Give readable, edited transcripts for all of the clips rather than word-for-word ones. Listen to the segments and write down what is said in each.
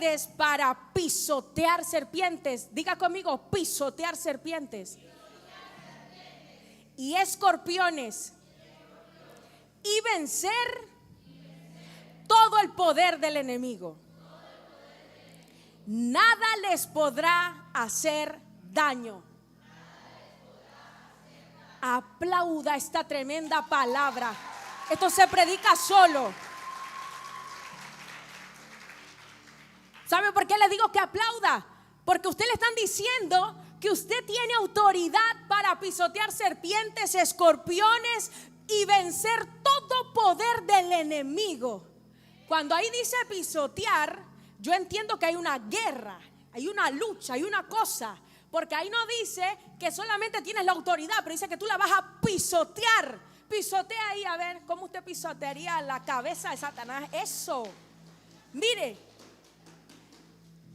poderes para pisotear serpientes. Diga conmigo, pisotear serpientes. Y escorpiones. Y vencer todo el poder del enemigo. Nada les podrá hacer daño. Aplauda esta tremenda palabra. Esto se predica solo. ¿Sabe por qué le digo que aplauda? Porque usted le están diciendo que usted tiene autoridad para pisotear serpientes, escorpiones y vencer todo poder del enemigo. Cuando ahí dice pisotear, yo entiendo que hay una guerra, hay una lucha, hay una cosa. Porque ahí no dice que solamente tienes la autoridad, pero dice que tú la vas a pisotear. Pisotea ahí, a ver, ¿cómo usted pisotearía la cabeza de Satanás? Eso. Mire,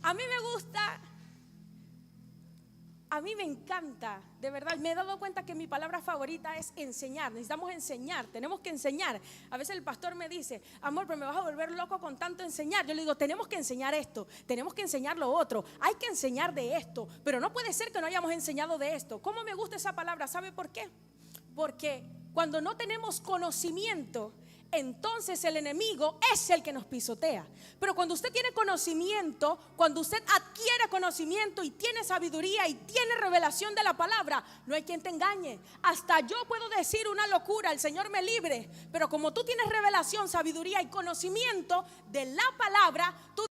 a mí me gusta, a mí me encanta, de verdad, me he dado cuenta que mi palabra favorita es enseñar. Necesitamos enseñar, tenemos que enseñar. A veces el pastor me dice, amor, pero me vas a volver loco con tanto enseñar. Yo le digo, tenemos que enseñar esto, tenemos que enseñar lo otro, hay que enseñar de esto, pero no puede ser que no hayamos enseñado de esto. ¿Cómo me gusta esa palabra? ¿Sabe por qué? Porque cuando no tenemos conocimiento, entonces el enemigo es el que nos pisotea. Pero cuando usted tiene conocimiento, cuando usted adquiere conocimiento y tiene sabiduría y tiene revelación de la palabra, no hay quien te engañe. Hasta yo puedo decir una locura, el Señor me libre, pero como tú tienes revelación, sabiduría y conocimiento de la palabra, tú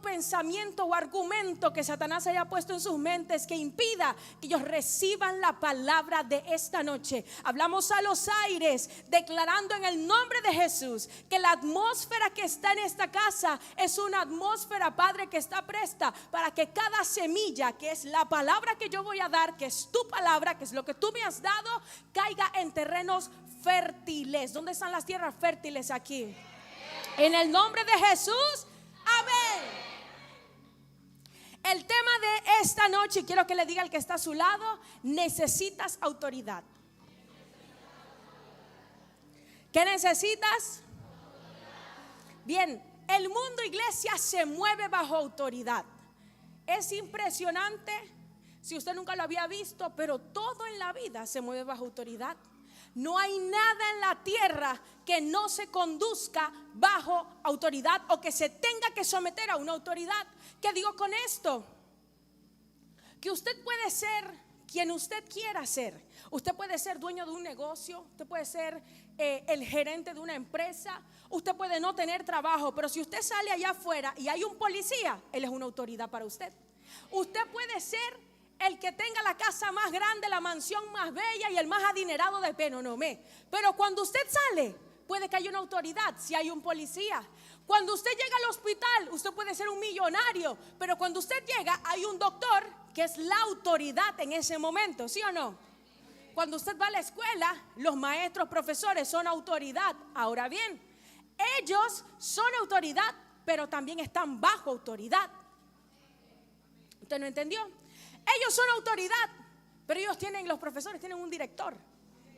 pensamiento o argumento que Satanás haya puesto en sus mentes que impida que ellos reciban la palabra de esta noche. Hablamos a los aires declarando en el nombre de Jesús que la atmósfera que está en esta casa es una atmósfera, Padre, que está presta para que cada semilla, que es la palabra que yo voy a dar, que es tu palabra, que es lo que tú me has dado, caiga en terrenos fértiles. ¿Dónde están las tierras fértiles aquí? En el nombre de Jesús. Amén. El tema de esta noche, quiero que le diga al que está a su lado, necesitas autoridad. ¿Qué necesitas? Bien, el mundo, iglesia, se mueve bajo autoridad. Es impresionante, si usted nunca lo había visto, pero todo en la vida se mueve bajo autoridad. No hay nada en la tierra que no se conduzca bajo autoridad o que se tenga que someter a una autoridad. ¿Qué digo con esto? Que usted puede ser quien usted quiera ser. Usted puede ser dueño de un negocio, usted puede ser el gerente de una empresa, usted puede no tener trabajo, pero si usted sale allá afuera y hay un policía, él es una autoridad para usted. Usted puede ser el que tenga la casa más grande, la mansión más bella y el más adinerado de Penonomé, pero cuando usted sale, puede que haya una autoridad si hay un policía. Cuando usted llega al hospital, usted puede ser un millonario, pero cuando usted llega, hay un doctor que es la autoridad en ese momento, ¿sí o no? Cuando usted va a la escuela, los maestros, profesores son autoridad. Ahora bien, ellos son autoridad, pero también están bajo autoridad. ¿Usted no entendió? Ellos son autoridad, pero ellos tienen, los profesores tienen un director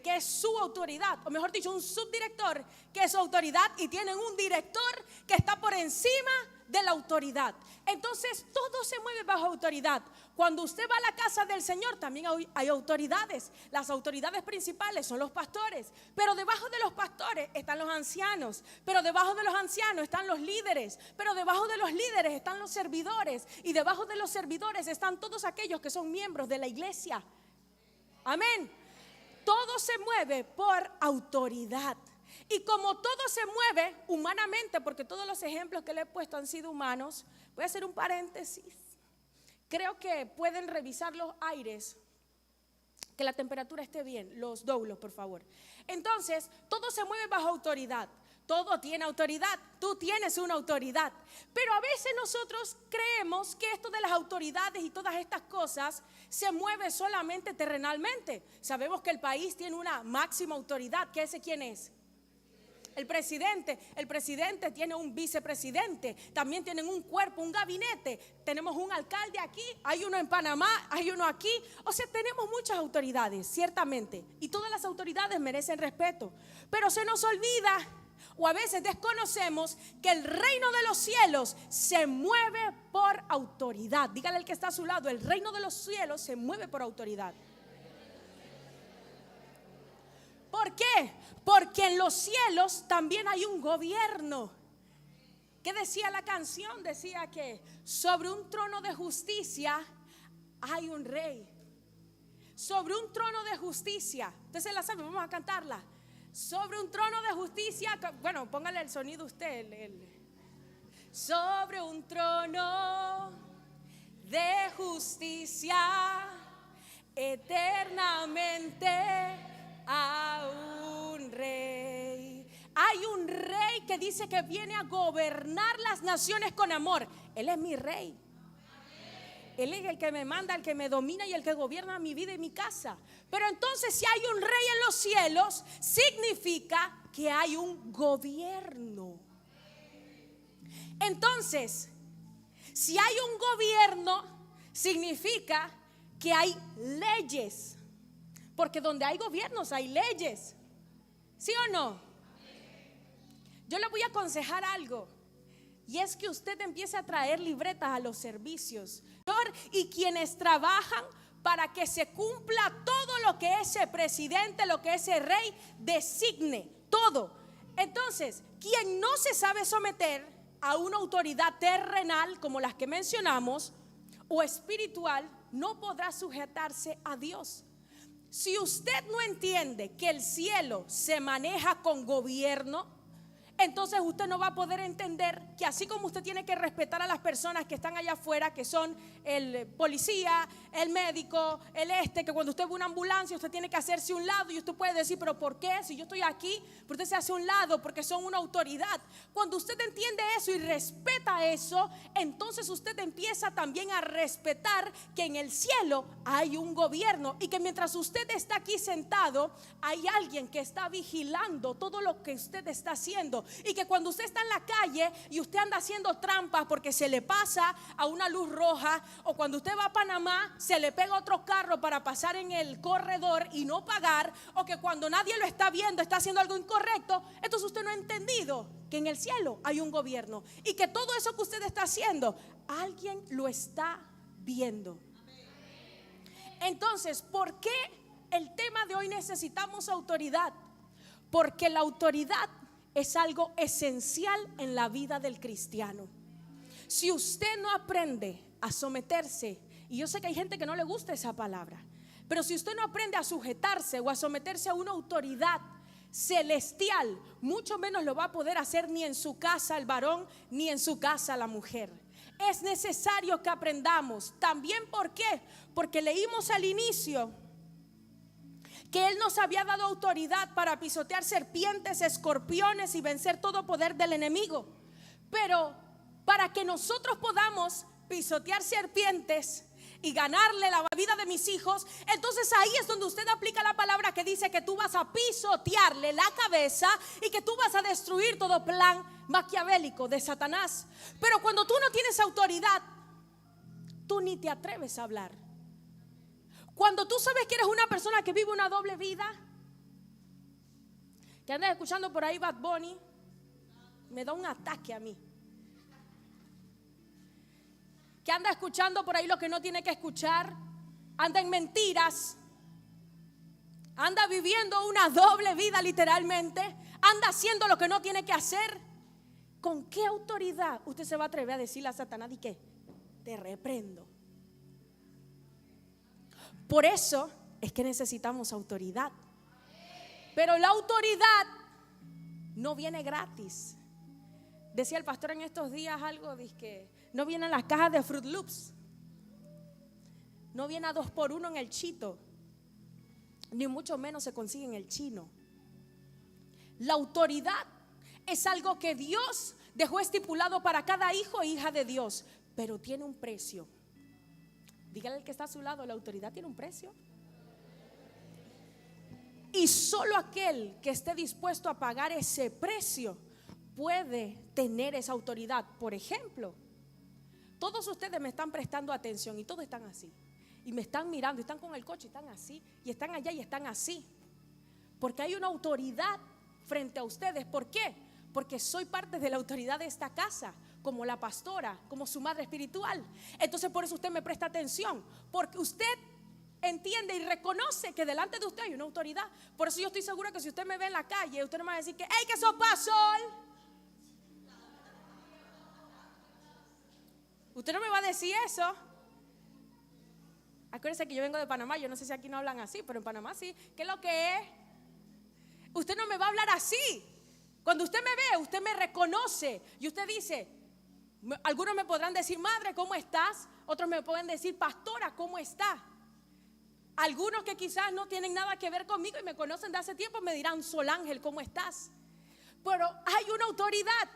que es su autoridad, o mejor dicho, un subdirector que es su autoridad, y tienen un director que está por encima de la autoridad. Entonces todo se mueve bajo autoridad. Cuando usted va a la casa del Señor también hay autoridades. Las autoridades principales son los pastores, pero debajo de los pastores están los ancianos, pero debajo de los ancianos están los líderes, pero debajo de los líderes están los servidores, y debajo de los servidores están todos aquellos que son miembros de la iglesia. Amén. Todo se mueve por autoridad. Y como todo se mueve humanamente, porque todos los ejemplos que le he puesto han sido humanos, voy a hacer un paréntesis. Creo que pueden revisar los aires, que la temperatura esté bien, los doblos, por favor. Entonces, todo se mueve bajo autoridad. Todo tiene autoridad. Tú tienes una autoridad. Pero a veces nosotros creemos que esto de las autoridades y todas estas cosas se mueve solamente terrenalmente. Sabemos que el país tiene una máxima autoridad. ¿Que ese quién es? El presidente. El presidente tiene un vicepresidente. También tienen un cuerpo, un gabinete. Tenemos un alcalde aquí, hay uno en Panamá, hay uno aquí. O sea, tenemos muchas autoridades, ciertamente. Y todas las autoridades merecen respeto. Pero se nos olvida, o a veces desconocemos, que el reino de los cielos se mueve por autoridad. Dígale al que está a su lado, el reino de los cielos se mueve por autoridad. ¿Por qué? Porque en los cielos también hay un gobierno. ¿Qué decía la canción? Decía que sobre un trono de justicia hay un rey. Sobre un trono de justicia. Usted se la sabe, vamos a cantarla. Sobre un trono de justicia. Bueno, póngale el sonido usted. Sobre un trono de justicia eternamente a un rey. Hay un rey que dice que viene a gobernar las naciones con amor. Él es mi rey. Él es el que me manda, el que me domina y el que gobierna mi vida y mi casa. Pero entonces, si hay un rey en los cielos, significa que hay un gobierno. Entonces, si hay un gobierno, significa que hay leyes. Porque donde hay gobiernos hay leyes. ¿Sí o no? Yo le voy a aconsejar algo. Y es que usted empiece a traer libretas a los servicios. Y quienes trabajan para que se cumpla todo lo que ese presidente, lo que ese rey designe. Todo. Entonces, quien no se sabe someter a una autoridad terrenal como las que mencionamos, o espiritual, no podrá sujetarse a Dios. Si usted no entiende que el cielo se maneja con gobierno, entonces usted no va a poder entender que así como usted tiene que respetar a las personas que están allá afuera, que son el policía, el médico, que cuando usted ve una ambulancia usted tiene que hacerse un lado y usted puede decir, pero ¿por qué? Si yo estoy aquí, pero usted se hace un lado porque son una autoridad. Cuando usted entiende eso y respeta eso, entonces usted empieza también a respetar que en el cielo hay un gobierno y que mientras usted está aquí sentado, hay alguien que está vigilando todo lo que usted está haciendo. Y que cuando usted está en la calle y usted anda haciendo trampas porque se le pasa a una luz roja, o cuando usted va a Panamá se le pega otro carro para pasar en el corredor y no pagar, o que cuando nadie lo está viendo está haciendo algo incorrecto, entonces usted no ha entendido que en el cielo hay un gobierno y que todo eso que usted está haciendo alguien lo está viendo. Entonces, ¿por qué el tema de hoy necesitamos autoridad? Porque la autoridad es algo esencial en la vida del cristiano. Si usted no aprende a someterse, y yo sé que hay gente que no le gusta esa palabra, pero si usted no aprende a sujetarse o a someterse a una autoridad celestial, mucho menos lo va a poder hacer ni en su casa el varón, ni en su casa la mujer. Es necesario que aprendamos. También, ¿por qué? Porque leímos al inicio que Él nos había dado autoridad para pisotear serpientes, escorpiones y vencer todo poder del enemigo. Pero para que nosotros podamos pisotear serpientes y ganarle la vida de mis hijos, entonces ahí es donde usted aplica la palabra que dice que tú vas a pisotearle la cabeza y que tú vas a destruir todo plan maquiavélico de Satanás. Pero cuando tú no tienes autoridad, tú ni te atreves a hablar. Cuando tú sabes que eres una persona que vive una doble vida, que andas escuchando por ahí Bad Bunny, me da un ataque a mí. Que anda escuchando por ahí lo que no tiene que escuchar, anda en mentiras, anda viviendo una doble vida literalmente, anda haciendo lo que no tiene que hacer. ¿Con qué autoridad usted se va a atrever a decirle a Satanás y qué? Te reprendo? Por eso es que necesitamos autoridad. Pero la autoridad no viene gratis. Decía el pastor en estos días algo, dice que no viene en las cajas de Fruit Loops, no viene a 2x1 en el Chito, ni mucho menos se consigue en el chino. La autoridad Es algo que Dios dejó estipulado para cada hijo e hija de Dios, pero tiene un precio. Dígale al que está a su lado, la autoridad tiene un precio. Y solo aquel que esté dispuesto a pagar ese precio puede tener esa autoridad. Por ejemplo, todos ustedes me están prestando atención y todos están así. Y me están mirando, y están con el coche, y están así, y están allá y están así. Porque hay una autoridad frente a ustedes. ¿Por qué? Porque soy parte de la autoridad de esta casa, como la pastora, como su madre espiritual. Entonces por eso usted me presta atención, porque usted entiende y reconoce que delante de usted hay una autoridad. Por eso yo estoy segura que si usted me ve en la calle, usted no me va a decir que ¡hey, qué sopa, Sol! Usted no me va a decir eso. Acuérdense que yo vengo de Panamá. Yo no sé si aquí no hablan así, pero en Panamá sí. ¿Qué es lo que es? Usted no me va a hablar así. Cuando usted me ve, usted me reconoce. Y usted dice, algunos me podrán decir, madre, ¿cómo estás? Otros me pueden decir, pastora, ¿cómo está? Algunos que quizás no tienen nada que ver conmigo y me conocen de hace tiempo me dirán, Sol Ángel, ¿cómo estás? Pero hay una autoridad.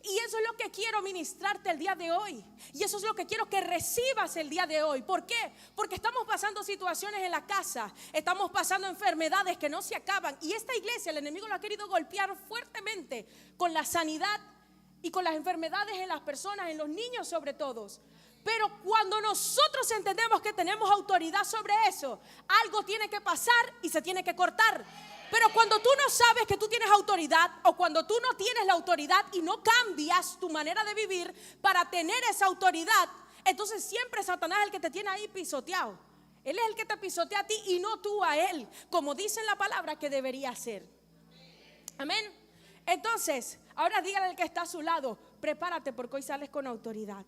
Y eso es lo que quiero ministrarte el día de hoy. Y eso es lo que quiero que recibas el día de hoy. ¿Por qué? Porque estamos pasando situaciones en la casa. Estamos pasando enfermedades que no se acaban. Y esta iglesia, el enemigo lo ha querido golpear fuertemente con la sanidad y con las enfermedades en las personas, en los niños sobre todo. Pero cuando nosotros entendemos que tenemos autoridad sobre eso, algo tiene que pasar y se tiene que cortar. Pero cuando tú no sabes que tú tienes autoridad, o cuando tú no tienes la autoridad y no cambias tu manera de vivir para tener esa autoridad, entonces siempre Satanás es el que te tiene ahí pisoteado. Él es el que te pisotea a ti y no tú a él, como dice en la palabra que debería ser. Amén. Entonces, ahora dígale al que está a su lado, prepárate porque hoy sales con autoridad.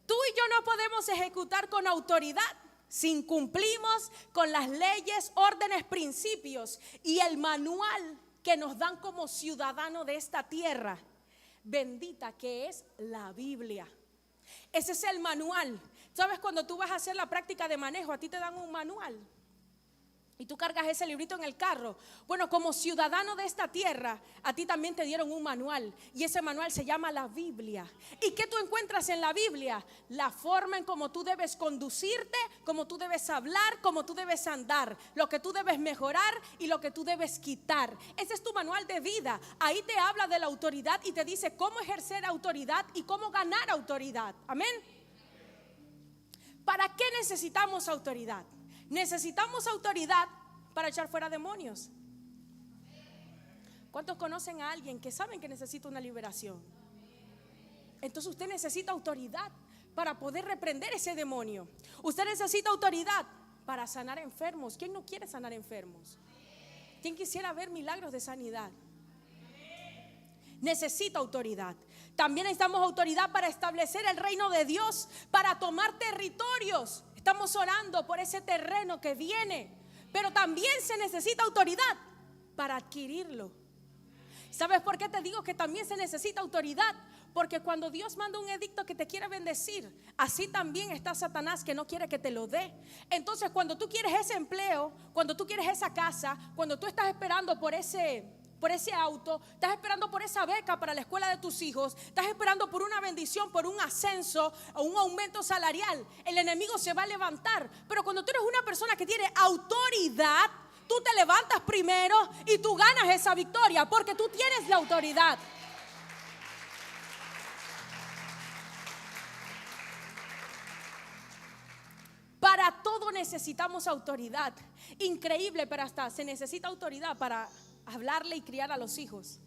Tú y yo no podemos ejecutar con autoridad si incumplimos con las leyes, órdenes, principios y el manual que nos dan como ciudadanos de esta tierra bendita, que es la Biblia. Ese es el manual. ¿Sabes? Cuando tú vas a hacer la práctica de manejo, a ti te dan un manual y tú cargas ese librito en el carro. Bueno, como ciudadano de esta tierra, a ti también te dieron un manual. Y ese manual se llama la Biblia. ¿Y qué tú encuentras en la Biblia? La forma en cómo tú debes conducirte, cómo tú debes hablar, cómo tú debes andar, lo que tú debes mejorar y lo que tú debes quitar. Ese es tu manual de vida. Ahí te habla de la autoridad y te dice cómo ejercer autoridad y cómo ganar autoridad. Amén. ¿Para qué necesitamos autoridad? Necesitamos autoridad para echar fuera demonios. ¿Cuántos conocen a alguien que saben que necesita una liberación? Entonces usted necesita autoridad para poder reprender ese demonio. Usted necesita autoridad para sanar enfermos. ¿Quién no quiere sanar enfermos? ¿Quién quisiera ver milagros de sanidad? Necesita autoridad. También necesitamos autoridad para establecer el reino de Dios, para tomar territorios. Estamos orando por ese terreno que viene, pero también se necesita autoridad para adquirirlo. ¿Sabes por qué te digo que también se necesita autoridad? Porque cuando Dios manda un edicto que te quiere bendecir, así también está Satanás que no quiere que te lo dé. Entonces cuando tú quieres ese empleo, cuando tú quieres esa casa, cuando tú estás esperando por ese auto, estás esperando por esa beca para la escuela de tus hijos, estás esperando por una bendición, por un ascenso o un aumento salarial, el enemigo se va a levantar. Pero cuando tú eres una persona que tiene autoridad, tú te levantas primero y tú ganas esa victoria porque tú tienes la autoridad. Para todo necesitamos autoridad. Increíble, pero hasta se necesita autoridad para hablarle y criar a los hijos.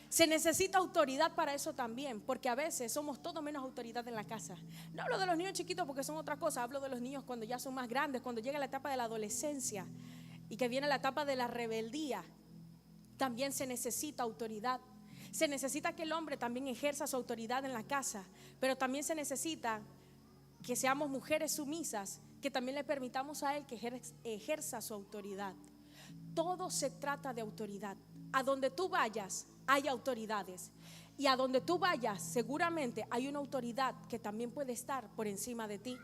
Se necesita autoridad para eso también, porque a veces somos todo menos autoridad en la casa. No hablo de los niños chiquitos porque son otra cosa, hablo de los niños cuando ya son más grandes, cuando llega la etapa de la adolescencia y que viene la etapa de la rebeldía. También se necesita autoridad. Se necesita que el hombre también ejerza su autoridad en la casa, pero también se necesita que seamos mujeres sumisas, que también le permitamos a él que ejerza su autoridad. Todo se trata de autoridad. A donde tú vayas hay autoridades, y a donde tú vayas seguramente hay una autoridad que también puede estar por encima de ti.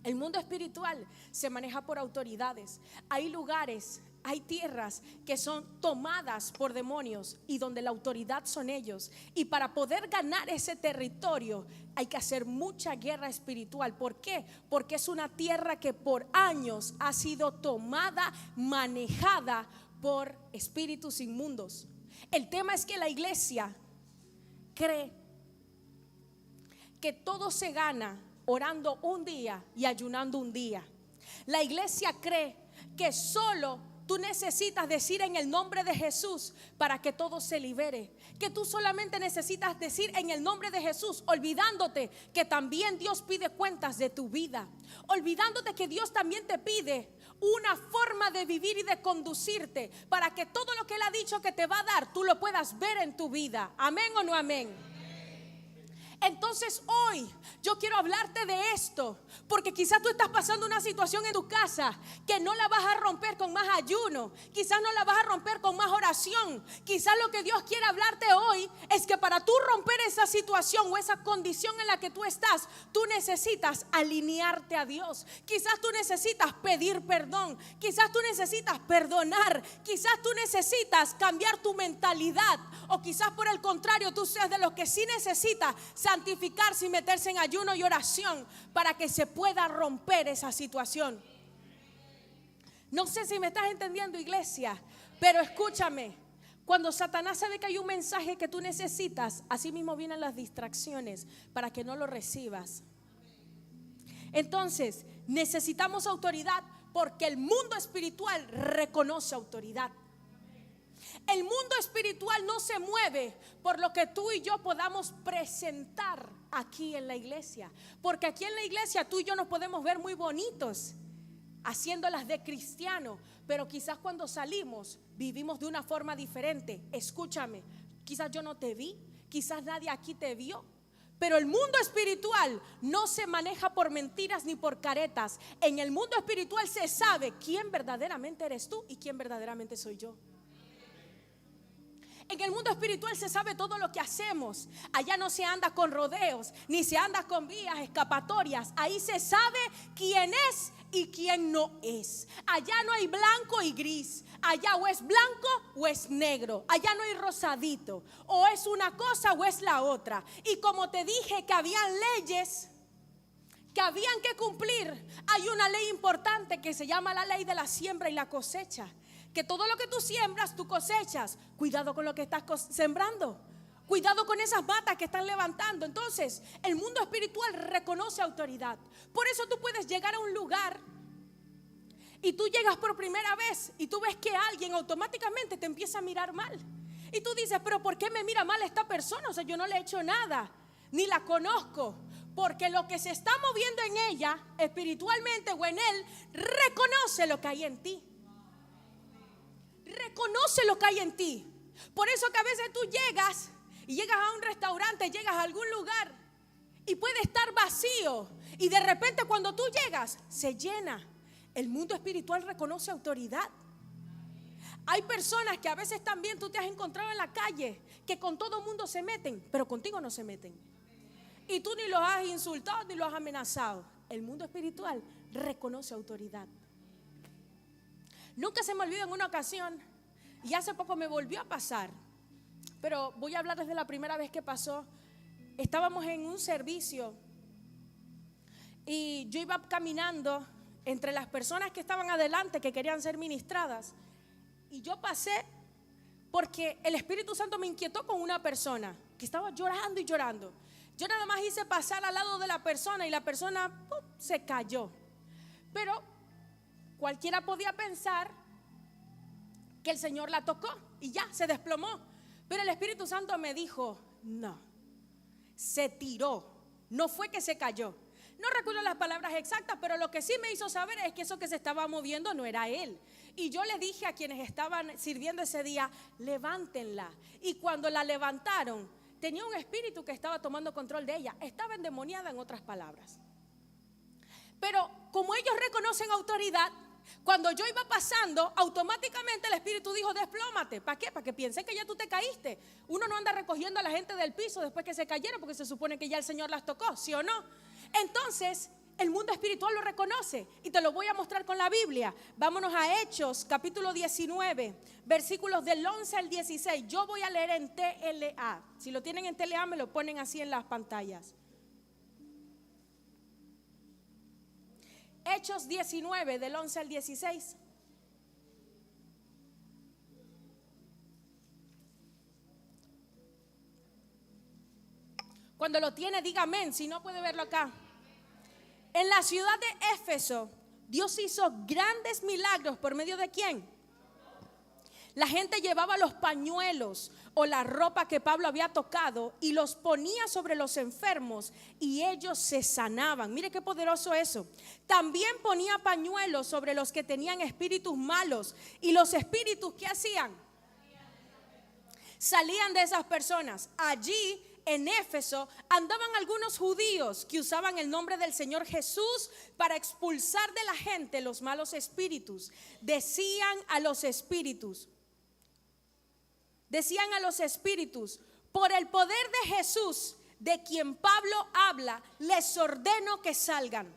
El mundo espiritual se maneja por autoridades. Hay lugares hay tierras que son tomadas por demonios y donde la autoridad son ellos. Y para poder ganar ese territorio hay que hacer mucha guerra espiritual. ¿Por qué? Porque es una tierra que por años ha sido tomada, manejada por espíritus inmundos. El tema es que la iglesia cree que todo se gana orando un día y ayunando un día. La iglesia cree que solo tú necesitas decir en el nombre de Jesús para que todo se libere. Que tú solamente necesitas decir en el nombre de Jesús, olvidándote que también Dios pide cuentas de tu vida. Olvidándote que Dios también te pide una forma de vivir y de conducirte para que todo lo que Él ha dicho que te va a dar, tú lo puedas ver en tu vida. ¿Amén o no amén? Entonces hoy yo quiero hablarte de esto, porque quizás tú estás pasando una situación en tu casa que no la vas a romper con más ayuno, quizás no la vas a romper con más oración. Quizás lo que Dios quiere hablarte hoy es que para tú romper esa situación o esa condición en la que tú estás, tú necesitas alinearte a Dios. Quizás tú necesitas pedir perdón, quizás tú necesitas perdonar, quizás tú necesitas cambiar tu mentalidad, o quizás por el contrario tú seas de los que sí necesitas santificarse y meterse en ayuno y oración para que se pueda romper esa situación. No sé si me estás entendiendo, iglesia, pero escúchame. Cuando Satanás sabe que hay un mensaje que tú necesitas, así mismo vienen las distracciones para que no lo recibas. Entonces necesitamos autoridad, porque el mundo espiritual reconoce autoridad. El mundo espiritual no se mueve por lo que tú y yo podamos presentar aquí en la iglesia, porque aquí en la iglesia tú y yo nos podemos ver muy bonitos haciéndolas de cristiano, pero quizás cuando salimos vivimos de una forma diferente. Escúchame, quizás yo no te vi, quizás nadie aquí te vio, pero el mundo espiritual no se maneja por mentiras ni por caretas. En el mundo espiritual se sabe quién verdaderamente eres tú y quién verdaderamente soy yo. En el mundo espiritual se sabe todo lo que hacemos. Allá no se anda con rodeos, ni se anda con vías escapatorias. Ahí se sabe quién es y quién no es. Allá no hay blanco y gris. Allá o es blanco o es negro. Allá no hay rosadito. O es una cosa o es la otra. Y como te dije que habían leyes que habían que cumplir, hay una ley importante que se llama la ley de la siembra y la cosecha. Que todo lo que tú siembras, tú cosechas. Cuidado con lo que estás sembrando. Cuidado con esas matas que están levantando. Entonces, el mundo espiritual reconoce autoridad. Por eso tú puedes llegar a un lugar y tú llegas por primera vez y tú ves que alguien automáticamente te empieza a mirar mal. Y tú dices, pero ¿por qué me mira mal esta persona? O sea, yo no le he hecho nada, ni la conozco. Porque lo que se está moviendo en ella, espiritualmente o en él, reconoce lo que hay en ti. Reconoce lo que hay en ti. Por eso que a veces tú llegas a un restaurante, llegas a algún lugar y puede estar vacío, y de repente cuando tú llegas se llena. El mundo espiritual reconoce autoridad. Hay personas que a veces también tú te has encontrado en la calle que con todo mundo se meten, pero contigo no se meten. Y tú ni los has insultado ni los has amenazado. El mundo espiritual reconoce autoridad. Nunca se me olvida en una ocasión, y hace poco me volvió a pasar, pero voy a hablar desde la primera vez que pasó. Estábamos en un servicio y yo iba caminando entre las personas que estaban adelante, que querían ser ministradas, y yo pasé porque el Espíritu Santo me inquietó con una persona que estaba llorando y llorando. Yo nada más hice pasar al lado de la persona y la persona se cayó. Pero cualquiera podía pensar que el Señor la tocó y ya, se desplomó. Pero el Espíritu Santo me dijo, no, se tiró, no fue que se cayó. No recuerdo las palabras exactas, pero lo que sí me hizo saber es que eso que se estaba moviendo no era él. Y yo le dije a quienes estaban sirviendo ese día, levántenla. Y cuando la levantaron, tenía un espíritu que estaba tomando control de ella. Estaba endemoniada, en otras palabras. Pero como ellos reconocen autoridad, cuando yo iba pasando, automáticamente el Espíritu dijo, desplómate. ¿Para qué? Para que piensen que ya tú te caíste. Uno no anda recogiendo a la gente del piso después que se cayeron, porque se supone que ya el Señor las tocó, ¿sí o no? Entonces El mundo espiritual lo reconoce y te lo voy a mostrar con la Biblia. Vámonos a Hechos, capítulo 19, versículos del 11 al 16. Yo voy a leer en TLA. Si lo tienen en TLA, me lo ponen así en las pantallas. Hechos 19, del 11 al 16. Cuando lo tiene, diga amén. Si no, puede verlo acá. En la ciudad de Éfeso, Dios hizo grandes milagros. ¿Por medio de quién? La gente llevaba los pañuelos o la ropa que Pablo había tocado y los ponía sobre los enfermos y ellos se sanaban. Mire qué poderoso eso. También ponía pañuelos sobre los que tenían espíritus malos y los espíritus, ¿qué hacían? Salían de esas personas. Allí en Éfeso andaban algunos judíos que usaban el nombre del Señor Jesús para expulsar de la gente los malos espíritus. Decían a los espíritus, por el poder de Jesús, de quien Pablo habla, les ordeno que salgan.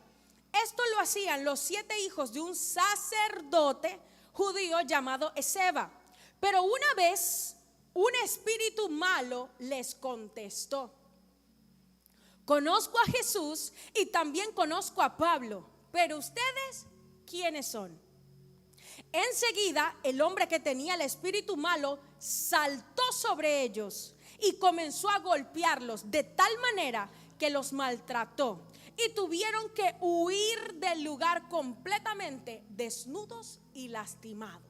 Esto lo hacían los 7 hijos de un sacerdote judío llamado Esceva. Pero una vez un espíritu malo les contestó: conozco a Jesús y también conozco a Pablo, pero ustedes, ¿quiénes son? Enseguida el hombre que tenía el espíritu malo saltó sobre ellos y comenzó a golpearlos de tal manera que los maltrató y tuvieron que huir del lugar completamente desnudos y lastimados.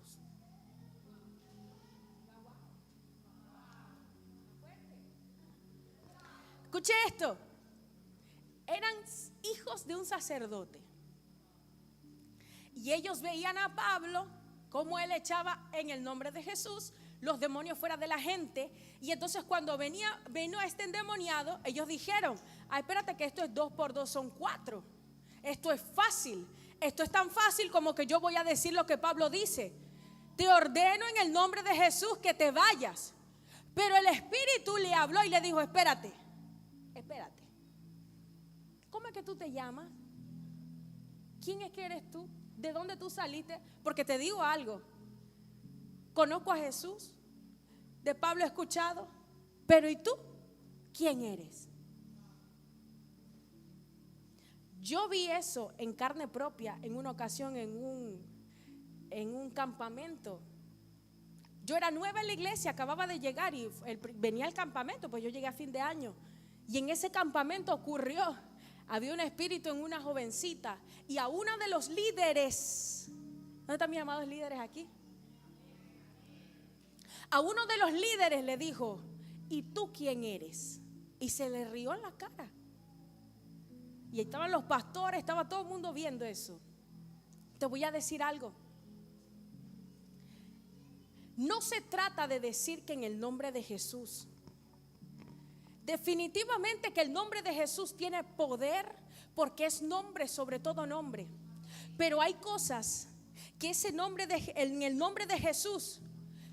Escuche esto. Eran hijos de un sacerdote y ellos veían a Pablo como él echaba en el nombre de Jesús los demonios fuera de la gente. Y entonces cuando vino este endemoniado, ellos dijeron: ay, espérate, que esto es 2 por 2 son 4. Esto es fácil. Esto es tan fácil como que yo voy a decir lo que Pablo dice: te ordeno en el nombre de Jesús que te vayas. Pero el espíritu le habló y le dijo: espérate, ¿cómo es que tú te llamas? ¿Quién es que eres tú? ¿De dónde tú saliste? Porque te digo algo, conozco a Jesús, de Pablo he escuchado, pero ¿y tú? ¿Quién eres? Yo vi eso en carne propia en una ocasión en un campamento. Yo era nueva en la iglesia, acababa de llegar y venía al campamento, pues yo llegué a fin de año. Y en ese campamento ocurrió, había un espíritu en una jovencita y a uno de los líderes, ¿dónde están mis amados líderes aquí? A uno de los líderes le dijo: ¿y tú quién eres? Y se le rió en la cara. Y ahí estaban los pastores, estaba todo el mundo viendo eso. Te voy a decir algo. No se trata de decir que en el nombre de Jesús. Definitivamente que el nombre de Jesús tiene poder, porque es nombre sobre todo nombre. Pero hay cosas que en el nombre de Jesús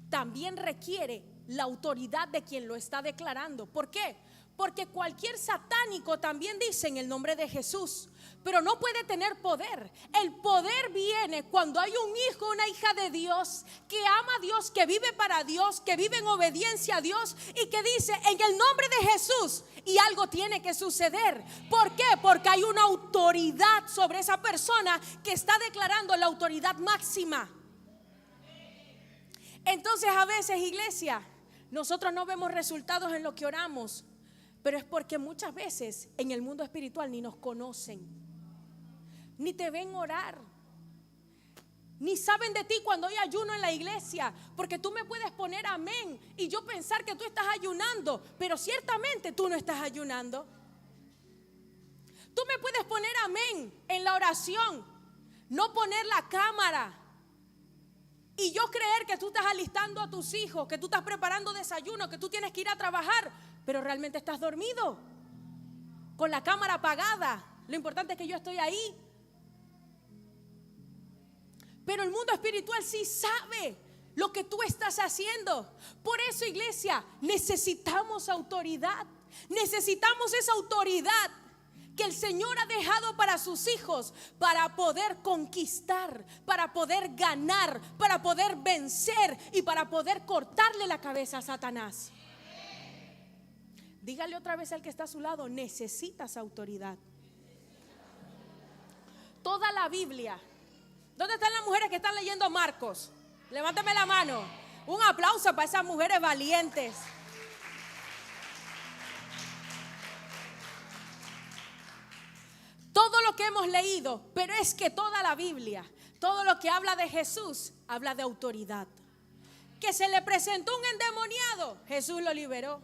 también requiere la autoridad de quien lo está declarando. ¿Por qué? Porque cualquier satánico también dice en el nombre de Jesús, pero no puede tener poder. El poder viene cuando hay un hijo, una hija de Dios que ama a Dios, que vive para Dios, que vive en obediencia a Dios y que dice en el nombre de Jesús, y algo tiene que suceder. ¿Por qué? Porque hay una autoridad sobre esa persona que está declarando la autoridad máxima. Entonces a veces, iglesia, nosotros no vemos resultados en lo que oramos, pero es porque muchas veces en el mundo espiritual ni nos conocen, ni te ven orar, ni saben de ti cuando hay ayuno en la iglesia. Porque tú me puedes poner amén y yo pensar que tú estás ayunando, pero ciertamente tú no estás ayunando. Tú me puedes poner amén en la oración, no poner la cámara y yo creer que tú estás alistando a tus hijos, que tú estás preparando desayuno, que tú tienes que ir a trabajar, pero realmente estás dormido, con la cámara apagada. Lo importante es que yo estoy ahí. Pero el mundo espiritual sí sabe lo que tú estás haciendo. Por eso, iglesia, necesitamos autoridad. Necesitamos esa autoridad que el Señor ha dejado para sus hijos, para poder conquistar, para poder ganar, para poder vencer y para poder cortarle la cabeza a Satanás. Dígale otra vez al que está a su lado: necesitas autoridad. Toda la Biblia. ¿Dónde están las mujeres que están leyendo Marcos? Levántame la mano. Un aplauso para esas mujeres valientes. Todo lo que hemos leído, pero es que toda la Biblia, todo lo que habla de Jesús, habla de autoridad. Que se le presentó un endemoniado, Jesús lo liberó.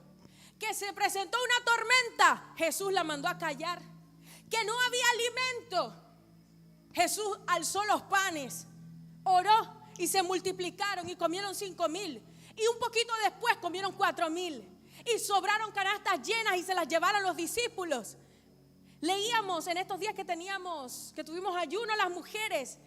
Que se presentó una tormenta, Jesús la mandó a callar. Que no había alimento, Jesús alzó los panes, oró y se multiplicaron y comieron 5,000. Y un poquito después comieron 4,000. Y sobraron canastas llenas y se las llevaron los discípulos. Leíamos en estos días que tuvimos ayuno, las mujeres.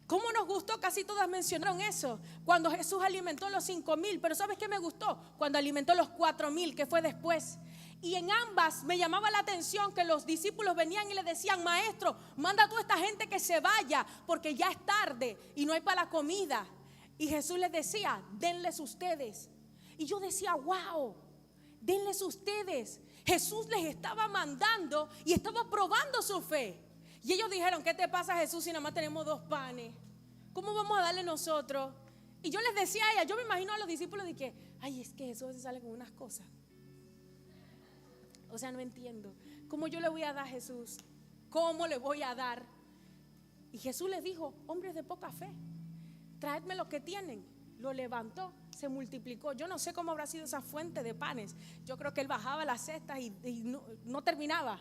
¿Cómo nos gustó? Casi todas mencionaron eso. Cuando Jesús alimentó los 5,000. Pero ¿sabes qué me gustó? Cuando alimentó los 4,000, que fue después. Y en ambas me llamaba la atención que los discípulos venían y le decían: maestro, manda a toda esta gente que se vaya, porque ya es tarde y no hay para la comida. Y Jesús les decía: denles ustedes. Y yo decía: wow, denles ustedes. Jesús les estaba mandando y estaba probando su fe. Y ellos dijeron: ¿qué te pasa, Jesús, si nada más tenemos 2 panes? ¿Cómo vamos a darle nosotros? Y yo les decía a ella, yo me imagino a los discípulos de que: ay, es que Jesús se sale con unas cosas. O sea, no entiendo. ¿Cómo yo le voy a dar a Jesús? ¿Cómo le voy a dar? Y Jesús les dijo: hombres de poca fe, traedme lo que tienen. Lo levantó, se multiplicó. Yo no sé cómo habrá sido esa fuente de panes. Yo creo que él bajaba las cestas y no terminaba.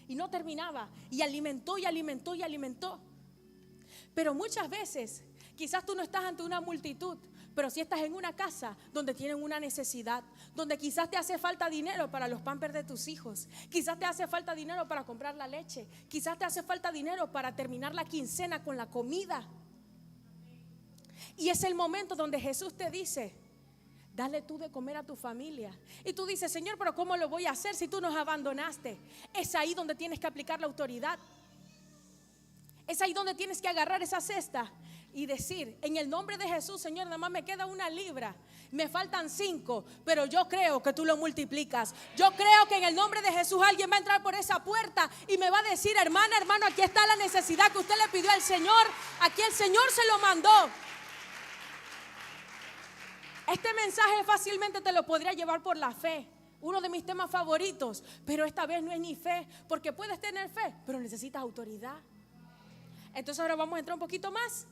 Y no terminaba. Y alimentó y alimentó y alimentó. Pero muchas veces, quizás tú no estás ante una multitud, pero si estás en una casa donde tienen una necesidad, donde quizás te hace falta dinero para los pampers de tus hijos, quizás te hace falta dinero para comprar la leche, quizás te hace falta dinero para terminar la quincena con la comida. Y es el momento donde Jesús te dice: dale tú de comer a tu familia. Y tú dices: Señor, pero ¿cómo lo voy a hacer si tú nos abandonaste? Es ahí donde tienes que aplicar la autoridad. Es ahí donde tienes que agarrar esa cesta y decir: en el nombre de Jesús, Señor, nada más me queda 1 libra, me faltan 5, pero yo creo que tú lo multiplicas. Yo creo que en el nombre de Jesús alguien va a entrar por esa puerta y me va a decir: hermana, hermano, aquí está la necesidad que usted le pidió al Señor. Aquí el Señor se lo mandó. Este mensaje fácilmente te lo podría llevar por la fe, uno de mis temas favoritos, pero esta vez no es ni fe, porque puedes tener fe, pero necesitas autoridad. Entonces ahora vamos a entrar un poquito más.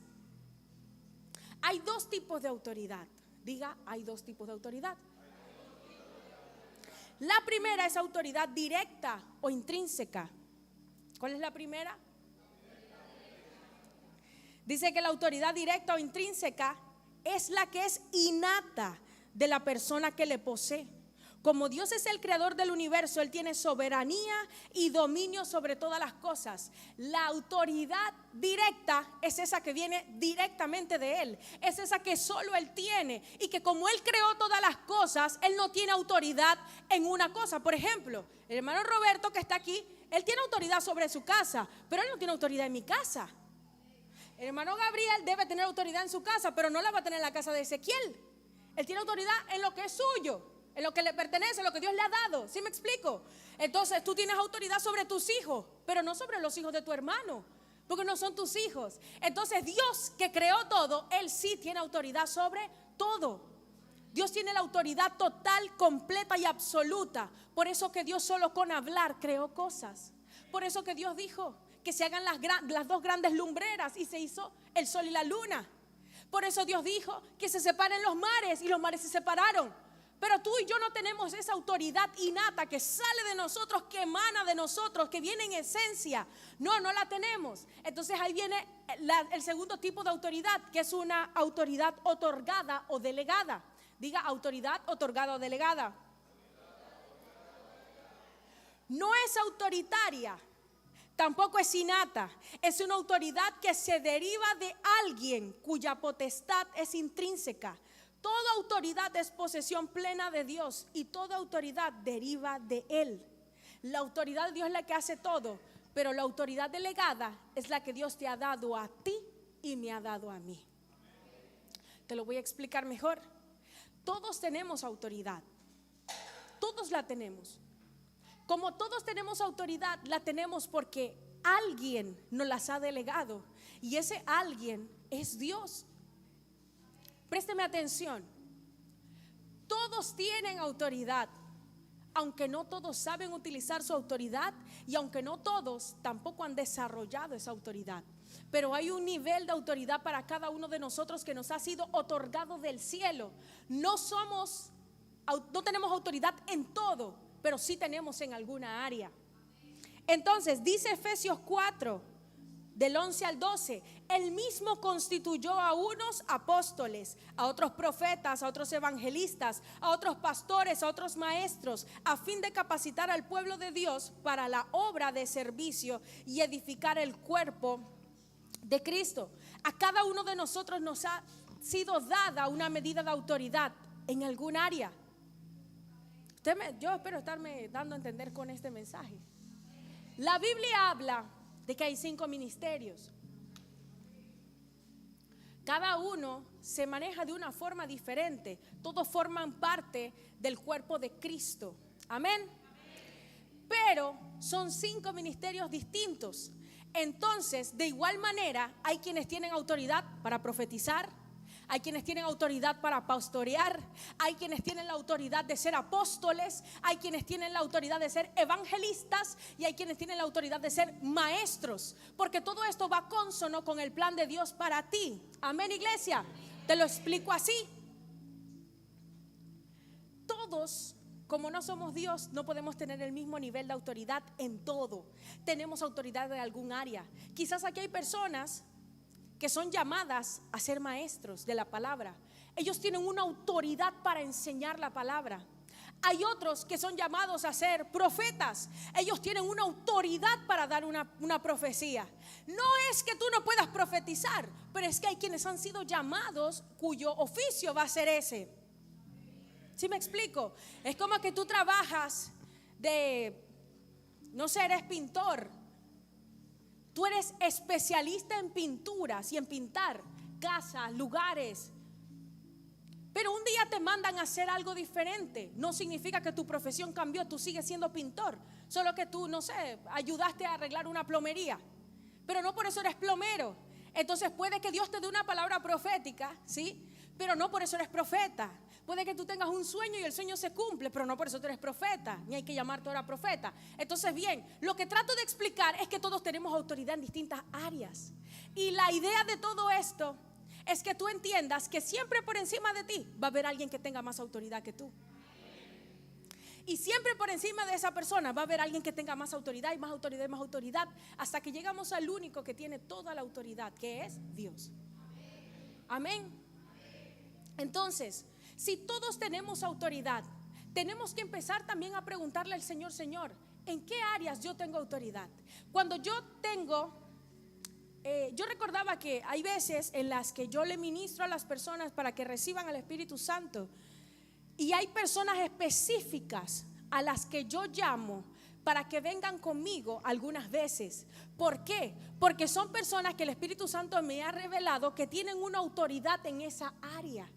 Hay 2 tipos de autoridad. Diga: hay 2 tipos de autoridad. La primera es autoridad directa o intrínseca. ¿Cuál es la primera? Dice que la autoridad directa o intrínseca es la que es innata de la persona que le posee. Como Dios es el creador del universo, Él tiene soberanía y dominio sobre todas las cosas. La autoridad directa es esa que viene directamente de Él. Es esa que solo Él tiene. Y que como Él creó todas las cosas, Él no tiene autoridad en una cosa. Por ejemplo, el hermano Roberto que está aquí, él tiene autoridad sobre su casa, pero él no tiene autoridad en mi casa. El hermano Gabriel debe tener autoridad en su casa, pero no la va a tener en la casa de Ezequiel. Él tiene autoridad en lo que es suyo, en lo que le pertenece, en lo que Dios le ha dado. ¿Sí me explico? Entonces tú tienes autoridad sobre tus hijos, pero no sobre los hijos de tu hermano, porque no son tus hijos. Entonces Dios, que creó todo, Él sí tiene autoridad sobre todo. Dios tiene la autoridad total, completa y absoluta. Por eso que Dios solo con hablar creó cosas. Por eso que Dios dijo que se hagan las 2 grandes lumbreras y se hizo el sol y la luna. Por eso Dios dijo que se separen los mares y los mares se separaron. Pero tú y yo no tenemos esa autoridad innata que sale de nosotros, que emana de nosotros, que viene en esencia. No la tenemos. Entonces ahí viene el segundo tipo de autoridad, que es una autoridad otorgada o delegada. Diga: autoridad otorgada o delegada. No es autoritaria, tampoco es innata. Es una autoridad que se deriva de alguien cuya potestad es intrínseca. Toda autoridad es posesión plena de Dios y toda autoridad deriva de Él. La autoridad de Dios es la que hace todo, pero la autoridad delegada es la que Dios te ha dado a ti y me ha dado a mí. Te lo voy a explicar mejor. Todos tenemos autoridad, todos la tenemos. Como todos tenemos autoridad, la tenemos porque alguien nos las ha delegado, y ese alguien es Dios. Présteme atención. Todos tienen autoridad, aunque no todos saben utilizar su autoridad, y aunque no todos tampoco han desarrollado esa autoridad. Pero hay un nivel de autoridad para cada uno de nosotros que nos ha sido otorgado del cielo. No tenemos autoridad en todo, pero sí tenemos en alguna área. Entonces dice Efesios 4, del 11 al 12: Él mismo constituyó a unos apóstoles, a otros profetas, a otros evangelistas, a otros pastores, a otros maestros, a fin de capacitar al pueblo de Dios para la obra de servicio y edificar el cuerpo de Cristo. A cada uno de nosotros nos ha sido dada una medida de autoridad en algún área. Yo espero estarme dando a entender con este mensaje. La Biblia habla de que hay 5 ministerios. Cada uno se maneja de una forma diferente. Todos forman parte del cuerpo de Cristo. Amén. Pero son 5 ministerios distintos. Entonces, de igual manera, hay quienes tienen autoridad para profetizar, hay quienes tienen autoridad para pastorear, hay quienes tienen la autoridad de ser apóstoles, hay quienes tienen la autoridad de ser evangelistas y hay quienes tienen la autoridad de ser maestros, porque todo esto va consono con el plan de Dios para ti. Amén, iglesia. Te lo explico así. Todos, como no somos Dios, no podemos tener el mismo nivel de autoridad en todo. Tenemos autoridad en algún área. Quizás aquí hay personas que son llamadas a ser maestros de la palabra. Ellos tienen una autoridad para enseñar la palabra. Hay otros que son llamados a ser profetas. Ellos tienen una autoridad para dar una profecía. No es que tú no puedas profetizar, pero es que hay quienes han sido llamados cuyo oficio va a ser ese. ¿Sí me explico? Es como que tú trabajas no sé, eres pintor. Tú eres especialista en pinturas y en pintar casas, lugares. Pero un día te mandan a hacer algo diferente. No significa que tu profesión cambió, tú sigues siendo pintor. Solo que tú, no sé, ayudaste a arreglar una plomería. Pero no por eso eres plomero. Entonces puede que Dios te dé una palabra profética, ¿sí? Pero no por eso eres profeta. Puede que tú tengas un sueño y el sueño se cumple, pero no por eso tú eres profeta, ni hay que llamarte ahora profeta. Entonces, bien, lo que trato de explicar es que todos tenemos autoridad en distintas áreas. Y la idea de todo esto es que tú entiendas que siempre por encima de ti va a haber alguien que tenga más autoridad que tú. Y siempre por encima de esa persona va a haber alguien que tenga más autoridad y más autoridad y más autoridad, hasta que llegamos al único que tiene toda la autoridad, que es Dios. Amén. Entonces, si todos tenemos autoridad, tenemos que empezar también a preguntarle al Señor: Señor, ¿en qué áreas yo tengo autoridad? Cuando yo recordaba que hay veces en las que yo le ministro a las personas para que reciban al Espíritu Santo, y hay personas específicas a las que yo llamo para que vengan conmigo algunas veces. ¿Por qué? Porque son personas que el Espíritu Santo me ha revelado que tienen una autoridad en esa área.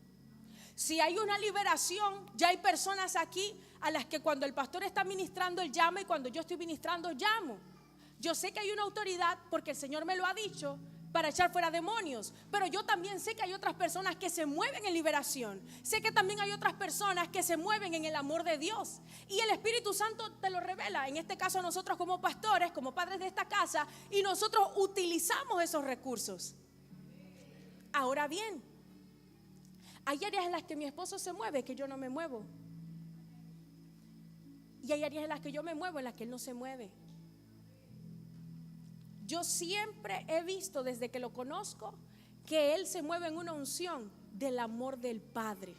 Si hay una liberación, ya hay personas aquí a las que cuando el pastor está ministrando, él llama, y cuando yo estoy ministrando, llamo. Yo sé que hay una autoridad porque el Señor me lo ha dicho para echar fuera demonios, pero yo también sé que hay otras personas que se mueven en liberación. Sé que también hay otras personas que se mueven en el amor de Dios, y el Espíritu Santo te lo revela. En este caso nosotros como pastores, como padres de esta casa, y nosotros utilizamos esos recursos. Ahora bien, hay áreas en las que mi esposo se mueve que yo no me muevo, y hay áreas en las que yo me muevo en las que él no se mueve. Yo siempre he visto, desde que lo conozco, que él se mueve en una unción del amor del Padre.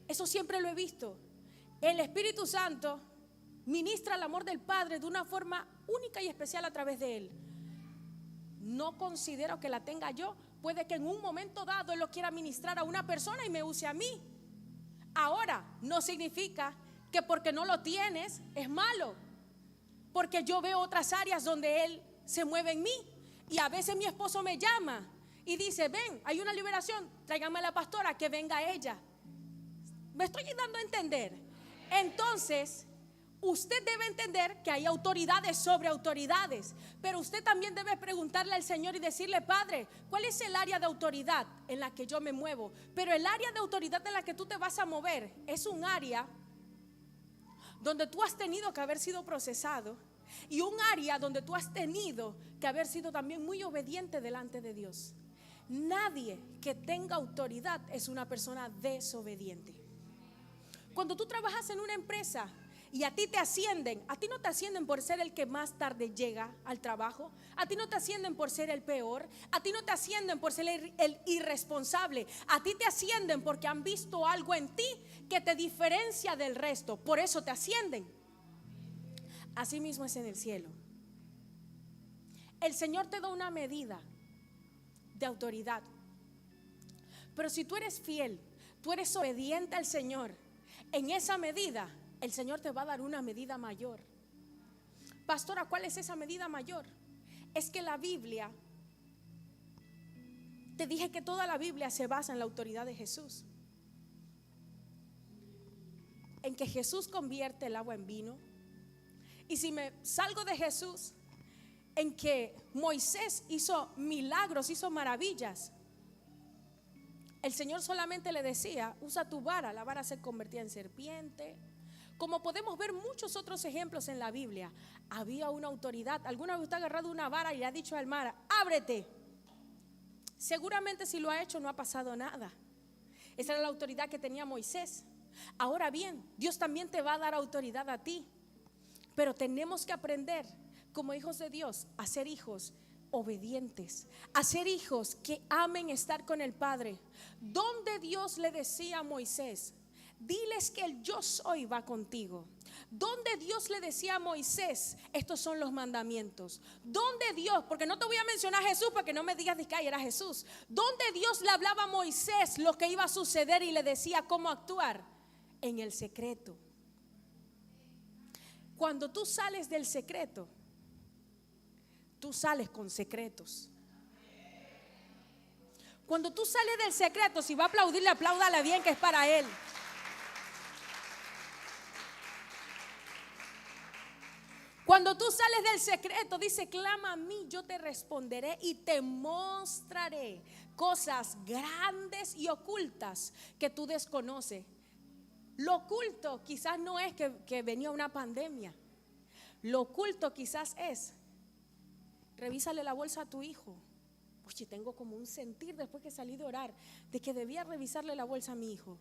Eso siempre lo he visto. El Espíritu Santo ministra el amor del Padre de una forma única y especial a través de él. No considero que la tenga yo. Puede que en un momento dado él lo quiera ministrar a una persona y me use a mí. Ahora, no significa que porque no lo tienes es malo. porque yo veo otras áreas donde Él se mueve en mí. Y a veces mi esposo me llama y dice: ven, hay una liberación, tráigame a la pastora, que venga ella. ¿Me estoy dando a entender? Entonces, usted debe entender que hay autoridades sobre autoridades, pero usted también debe preguntarle al Señor y decirle: Padre, ¿cuál es el área de autoridad en la que yo me muevo? Pero el área de autoridad en la que tú te vas a mover es un área donde tú has tenido que haber sido procesado, y un área donde tú has tenido que haber sido también muy obediente delante de Dios. Nadie que tenga autoridad es una persona desobediente. Cuando tú trabajas en una empresa y a ti no te ascienden por ser el que más tarde llega al trabajo, a ti no te ascienden por ser el peor, a ti no te ascienden por ser el irresponsable, a ti te ascienden porque han visto algo en ti que te diferencia del resto, por eso te ascienden. Así mismo es en el cielo. El Señor te da una medida de autoridad, pero si tú eres fiel, tú eres obediente al Señor, en esa medida el Señor te va a dar una medida mayor. Pastora, ¿cuál es esa medida mayor? Es que la Biblia, te dije que toda la Biblia se basa en la autoridad de Jesús, en que Jesús convierte el agua en vino. Y si me salgo de Jesús, en que Moisés hizo milagros, hizo maravillas. El Señor solamente le decía: usa tu vara, la vara se convertía en serpiente. Como podemos ver muchos otros ejemplos en la Biblia, había una autoridad. ¿Alguna vez usted ha agarrado una vara y le ha dicho al mar: ábrete? Seguramente si lo ha hecho no ha pasado nada. Esa era la autoridad que tenía Moisés. Ahora bien, Dios también te va a dar autoridad a ti, pero tenemos que aprender como hijos de Dios a ser hijos obedientes, a ser hijos que amen estar con el Padre. Donde Dios le decía a Moisés: diles que el yo soy va contigo. Donde Dios le decía a Moisés: estos son los mandamientos. Donde Dios, porque no te voy a mencionar a Jesús para que no me digas que era Jesús. Donde Dios le hablaba a Moisés lo que iba a suceder y le decía cómo actuar: en el secreto. Cuando tú sales del secreto, tú sales con secretos. Cuando tú sales del secreto, si va a aplaudirle, apláudale bien, que es para Él. Cuando tú sales del secreto, dice: clama a mí, yo te responderé y te mostraré cosas grandes y ocultas que tú desconoces. Lo oculto quizás no es que venía una pandemia. Lo oculto quizás es: revísale la bolsa a tu hijo. Oye, tengo como un sentir después que salí de orar de que debía revisarle la bolsa a mi hijo.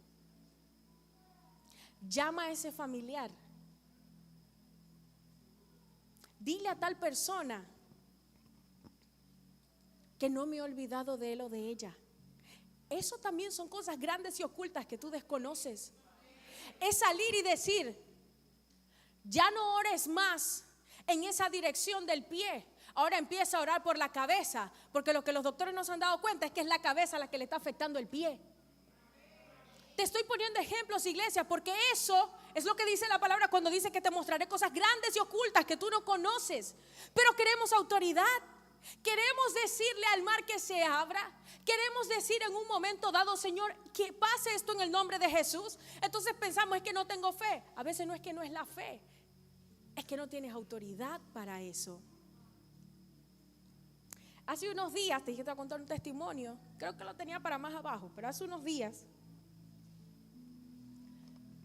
Llama a ese familiar. Dile a tal persona que no me he olvidado de él o de ella. Eso también son cosas grandes y ocultas que tú desconoces. Es salir y decir: ya no ores más en esa dirección del pie, ahora empieza a orar por la cabeza, porque lo que los doctores no se han dado cuenta es que es la cabeza la que le está afectando el pie. Te estoy poniendo ejemplos, iglesia, porque eso es lo que dice la palabra cuando dice que te mostraré cosas grandes y ocultas que tú no conoces. Pero queremos autoridad. Queremos decirle al mar que se abra. Queremos decir en un momento dado: Señor, que pase esto en el nombre de Jesús. Entonces pensamos: es que no tengo fe. A veces no es que no es la fe, es que no tienes autoridad para eso. Hace unos días, te dije que te voy a contar un testimonio. Creo que lo tenía para más abajo, pero hace unos días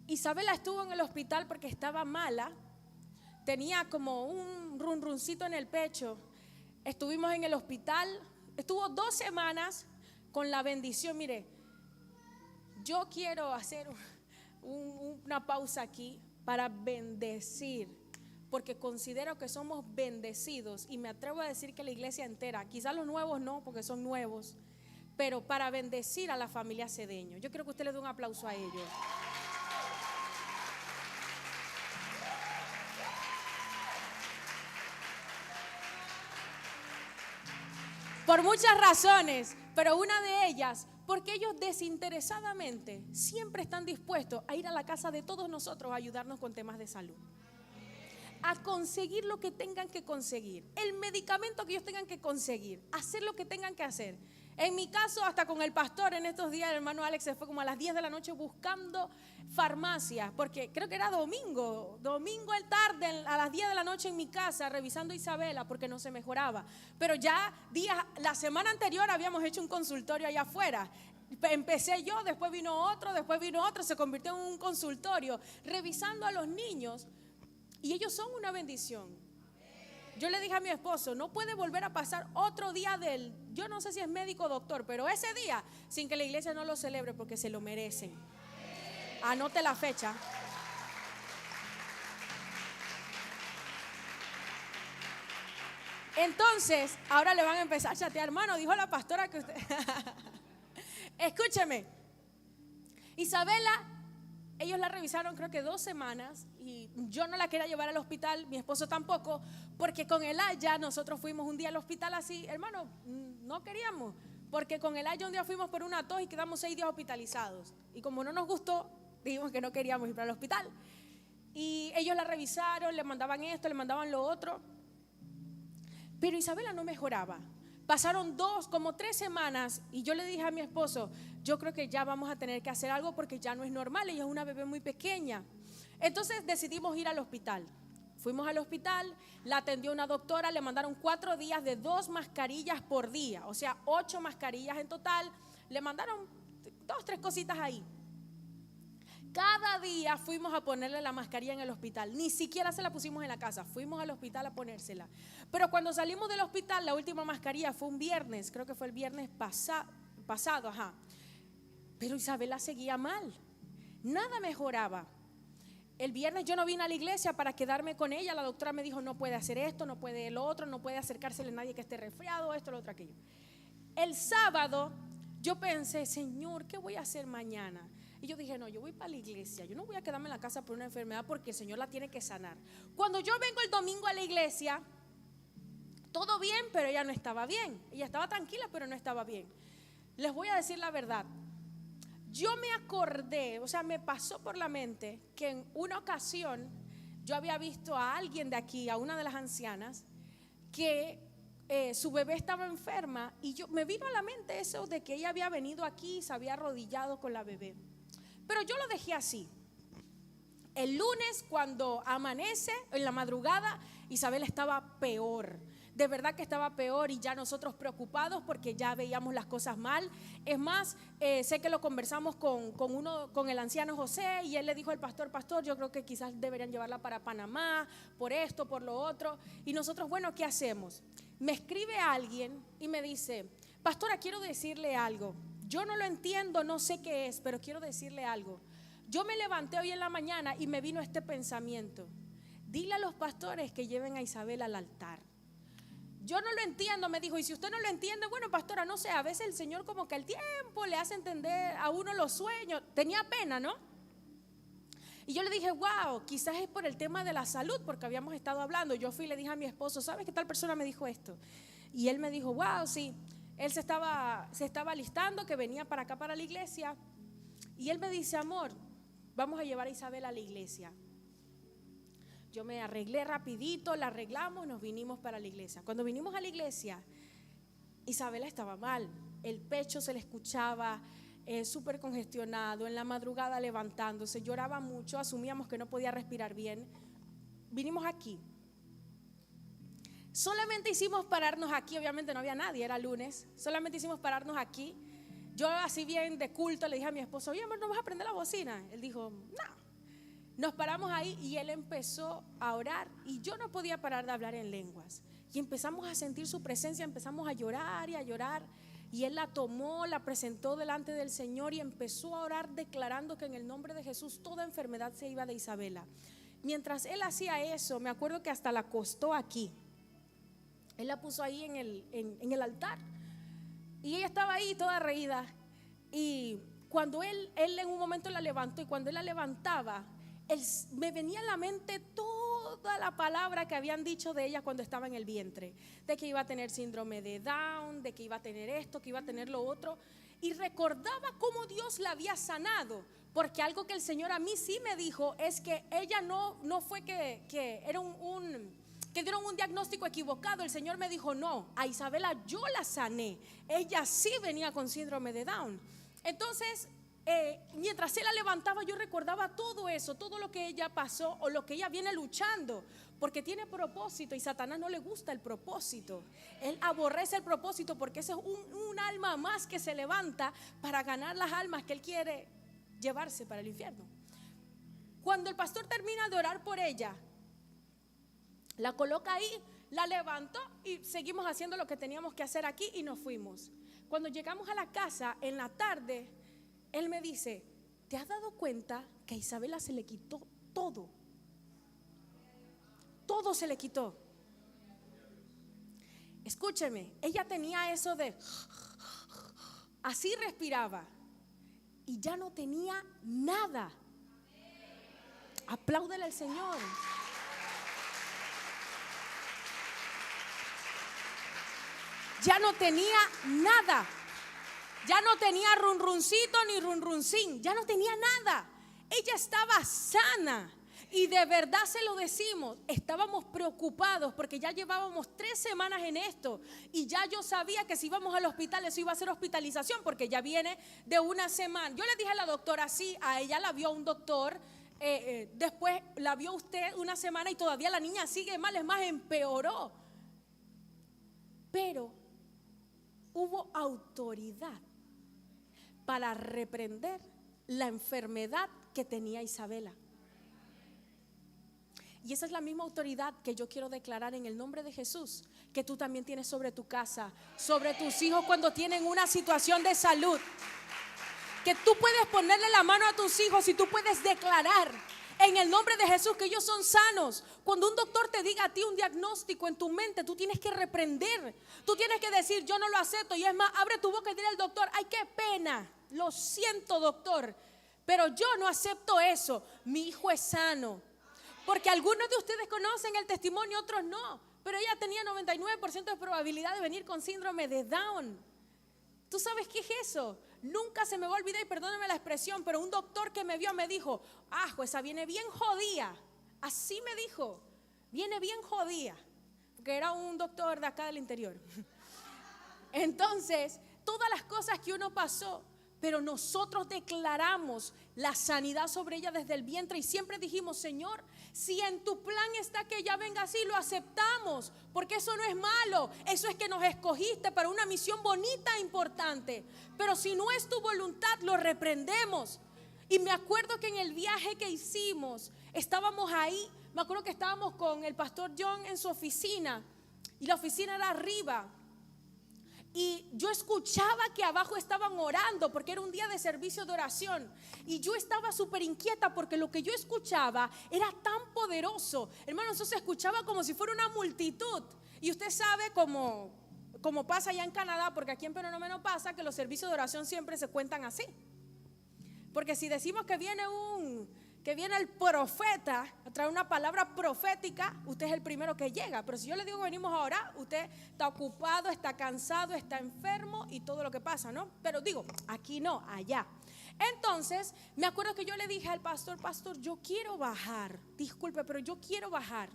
Isabela estuvo en el hospital porque estaba mala. Tenía como un runruncito en el pecho. Estuvimos en el hospital. Estuvo 2 semanas con la bendición. Mire, yo quiero hacer una pausa aquí para bendecir, porque considero que somos bendecidos, y me atrevo a decir que la iglesia entera, quizás los nuevos no, porque son nuevos, pero para bendecir a la familia Cedeño. Yo quiero que usted le dé un aplauso a ellos. Por muchas razones, pero una de ellas, porque ellos desinteresadamente siempre están dispuestos a ir a la casa de todos nosotros a ayudarnos con temas de salud. a conseguir lo que tengan que conseguir, el medicamento que ellos tengan que conseguir, hacer lo que tengan que hacer. En mi caso, hasta con el pastor en estos días, el hermano Alex se fue como a las 10 de la noche buscando farmacias, porque creo que era domingo en tarde, a las 10 de la noche en mi casa, revisando a Isabela porque no se mejoraba. Pero ya la semana anterior habíamos hecho un consultorio allá afuera. Empecé yo, después vino otro, se convirtió en un consultorio, revisando a los niños, y ellos son una bendición. Yo le dije a mi esposo, no puede volver a pasar otro día yo no sé si es médico o doctor, pero ese día sin que la iglesia no lo celebre, porque se lo merecen. Anote la fecha. Entonces, ahora le van a empezar a chatear, hermano, dijo la pastora que usted... Escúcheme, Isabela, ellos la revisaron creo que 2 semanas y yo no la quería llevar al hospital, mi esposo tampoco, porque con Elaya nosotros fuimos un día al hospital así, hermano, no queríamos, porque con Elaya un día fuimos por una tos y quedamos 6 días hospitalizados, y como no nos gustó, dijimos que no queríamos ir para el hospital, y ellos la revisaron, le mandaban esto, le mandaban lo otro, pero Isabela no mejoraba. Pasaron como 3 semanas y yo le dije a mi esposo, yo creo que ya vamos a tener que hacer algo porque ya no es normal, ella es una bebé muy pequeña. Entonces decidimos ir al hospital. Fuimos al hospital, la atendió una doctora, le mandaron 4 días de 2 mascarillas por día, o sea 8 mascarillas en total, le mandaron 2, 3 cositas ahí. Cada día fuimos a ponerle la mascarilla en el hospital, ni siquiera se la pusimos en la casa, fuimos al hospital a ponérsela. Pero cuando salimos del hospital, la última mascarilla fue un viernes, creo que fue el viernes pasado, pero Isabela seguía mal, nada mejoraba. El viernes yo no vine a la iglesia para quedarme con ella, la doctora me dijo no puede hacer esto, no puede lo otro, no puede acercársele a nadie que esté resfriado, esto, lo otro, aquello. El sábado yo pensé, Señor, ¿qué voy a hacer mañana? Y yo dije, no, yo voy para la iglesia, yo no voy a quedarme en la casa por una enfermedad porque el Señor la tiene que sanar. Cuando yo vengo el domingo a la iglesia, todo bien, pero ella no estaba bien. Ella estaba tranquila, pero no estaba bien. Les voy a decir la verdad. Yo me acordé, o sea, me pasó por la mente que en una ocasión yo había visto a alguien de aquí, a una de las ancianas, que su bebé estaba enferma y me vino a la mente eso de que ella había venido aquí y se había arrodillado con la bebé. Pero yo lo dejé así. El lunes cuando amanece, en la madrugada, Isabel estaba peor. De verdad que estaba peor y ya nosotros preocupados porque ya veíamos las cosas mal. Es más, sé que lo conversamos con el anciano José y él le dijo al pastor, yo creo que quizás deberían llevarla para Panamá, por esto, por lo otro. Y nosotros, bueno, ¿qué hacemos? Me escribe alguien y me dice, pastora, quiero decirle algo. Yo no lo entiendo, no sé qué es, pero quiero decirle algo. Yo me levanté hoy en la mañana y me vino este pensamiento. Dile a los pastores que lleven a Isabel al altar. Yo no lo entiendo, me dijo, y si usted no lo entiende, bueno, pastora, no sé, a veces el Señor como que el tiempo le hace entender a uno los sueños. Tenía pena, ¿no? Y yo le dije, wow, quizás es por el tema de la salud, porque habíamos estado hablando. Yo fui y le dije a mi esposo, ¿sabes qué tal persona me dijo esto? Y él me dijo, wow, sí. Él se estaba alistando, que venía para acá, para la iglesia. Y él me dice, amor, vamos a llevar a Isabel a la iglesia. Yo me arreglé rapidito, la arreglamos, nos vinimos para la iglesia. Cuando vinimos a la iglesia, Isabela estaba mal. El pecho se le escuchaba súper congestionado, en la madrugada levantándose, lloraba mucho, asumíamos que no podía respirar bien. Vinimos aquí. Solamente hicimos pararnos aquí, obviamente no había nadie, era lunes. Solamente hicimos pararnos aquí. Yo así bien de culto le dije a mi esposo, oye amor, ¿no vas a prender la bocina? Él dijo, no. Nos paramos ahí y él empezó a orar y yo no podía parar de hablar en lenguas. Y empezamos a sentir su presencia, empezamos a llorar y a llorar. Y él la tomó, la presentó delante del Señor y empezó a orar declarando que en el nombre de Jesús toda enfermedad se iba de Isabela. Mientras él hacía eso, me acuerdo que hasta la acostó aquí. Él la puso ahí en el altar y ella estaba ahí toda reída. Y cuando él en un momento la levantó, y cuando él la levantaba, me venía a la mente toda la palabra que habían dicho de ella cuando estaba en el vientre, de que iba a tener síndrome de Down, de que iba a tener esto, que iba a tener lo otro. y recordaba cómo Dios la había sanado. Porque algo que el Señor a mí sí me dijo es que ella no fue que era que dieron un diagnóstico equivocado. El Señor me dijo: no, a Isabela yo la sané. Ella sí venía con síndrome de Down. Entonces, mientras él la levantaba, yo recordaba todo eso, todo lo que ella pasó o lo que ella viene luchando, porque tiene propósito y Satanás no le gusta el propósito. Él aborrece el propósito porque ese es un alma más que se levanta para ganar las almas que él quiere llevarse para el infierno. Cuando el pastor termina de orar por ella, la coloca ahí, la levantó y seguimos haciendo lo que teníamos que hacer aquí y nos fuimos. Cuando llegamos a la casa en la tarde, él me dice: ¿te has dado cuenta que a Isabela se le quitó todo? Todo se le quitó. Escúcheme, ella tenía eso de así respiraba y ya no tenía nada. Apláudele al Señor. Ya no tenía nada. Ya no tenía runruncito ni runruncín. Ya no tenía nada. Ella estaba sana. Y de verdad se lo decimos, estábamos preocupados porque ya llevábamos 3 semanas en esto. Y ya yo sabía que si íbamos al hospital eso iba a ser hospitalización, porque ya viene de una semana. Yo le dije a la doctora: sí, a ella la vio un doctor, después la vio usted una semana y todavía la niña sigue mal, es más, empeoró. Pero hubo autoridad para reprender la enfermedad que tenía Isabela. Y esa es la misma autoridad que yo quiero declarar en el nombre de Jesús, que tú también tienes sobre tu casa, sobre tus hijos cuando tienen una situación de salud. Que tú puedes ponerle la mano a tus hijos y tú puedes declarar en el nombre de Jesús que ellos son sanos. Cuando un doctor te diga a ti un diagnóstico en tu mente, tú tienes que reprender. Tú tienes que decir: yo no lo acepto. Y es más, abre tu boca y dile al doctor: ay, qué pena, lo siento, doctor, pero yo no acepto eso. Mi hijo es sano. Porque algunos de ustedes conocen el testimonio, otros no. Pero ella tenía 99% de probabilidad de venir con síndrome de Down. ¿Tú sabes qué es eso? Nunca se me va a olvidar, y perdóname la expresión, pero un doctor que me vio me dijo: esa viene bien jodida. Así me dijo: viene bien jodida. Porque era un doctor de acá del interior. Entonces, todas las cosas que uno pasó, pero nosotros declaramos la sanidad sobre ella desde el vientre y siempre dijimos: Señor, si en tu plan está que ella venga así, lo aceptamos, porque eso no es malo, eso es que nos escogiste para una misión bonita e importante. Pero si no es tu voluntad, lo reprendemos. Y me acuerdo que en el viaje que hicimos, estábamos ahí, me acuerdo que estábamos con el pastor John en su oficina, y la oficina era arriba. Y yo escuchaba que abajo estaban orando porque era un día de servicio de oración. Y yo estaba súper inquieta porque lo que yo escuchaba era tan poderoso. Hermano, eso se escuchaba como si fuera una multitud. Y usted sabe como pasa allá en Canadá, porque aquí en Perú no pasa, que los servicios de oración siempre se cuentan así. Porque si decimos que viene el profeta a traer una palabra profética, usted es el primero que llega. Pero si yo le digo que venimos a orar, usted está ocupado, está cansado, está enfermo y todo lo que pasa, ¿no? Pero digo, aquí no, allá. Entonces, me acuerdo que yo le dije al pastor: pastor, yo quiero bajar. Disculpe, pero yo quiero bajar.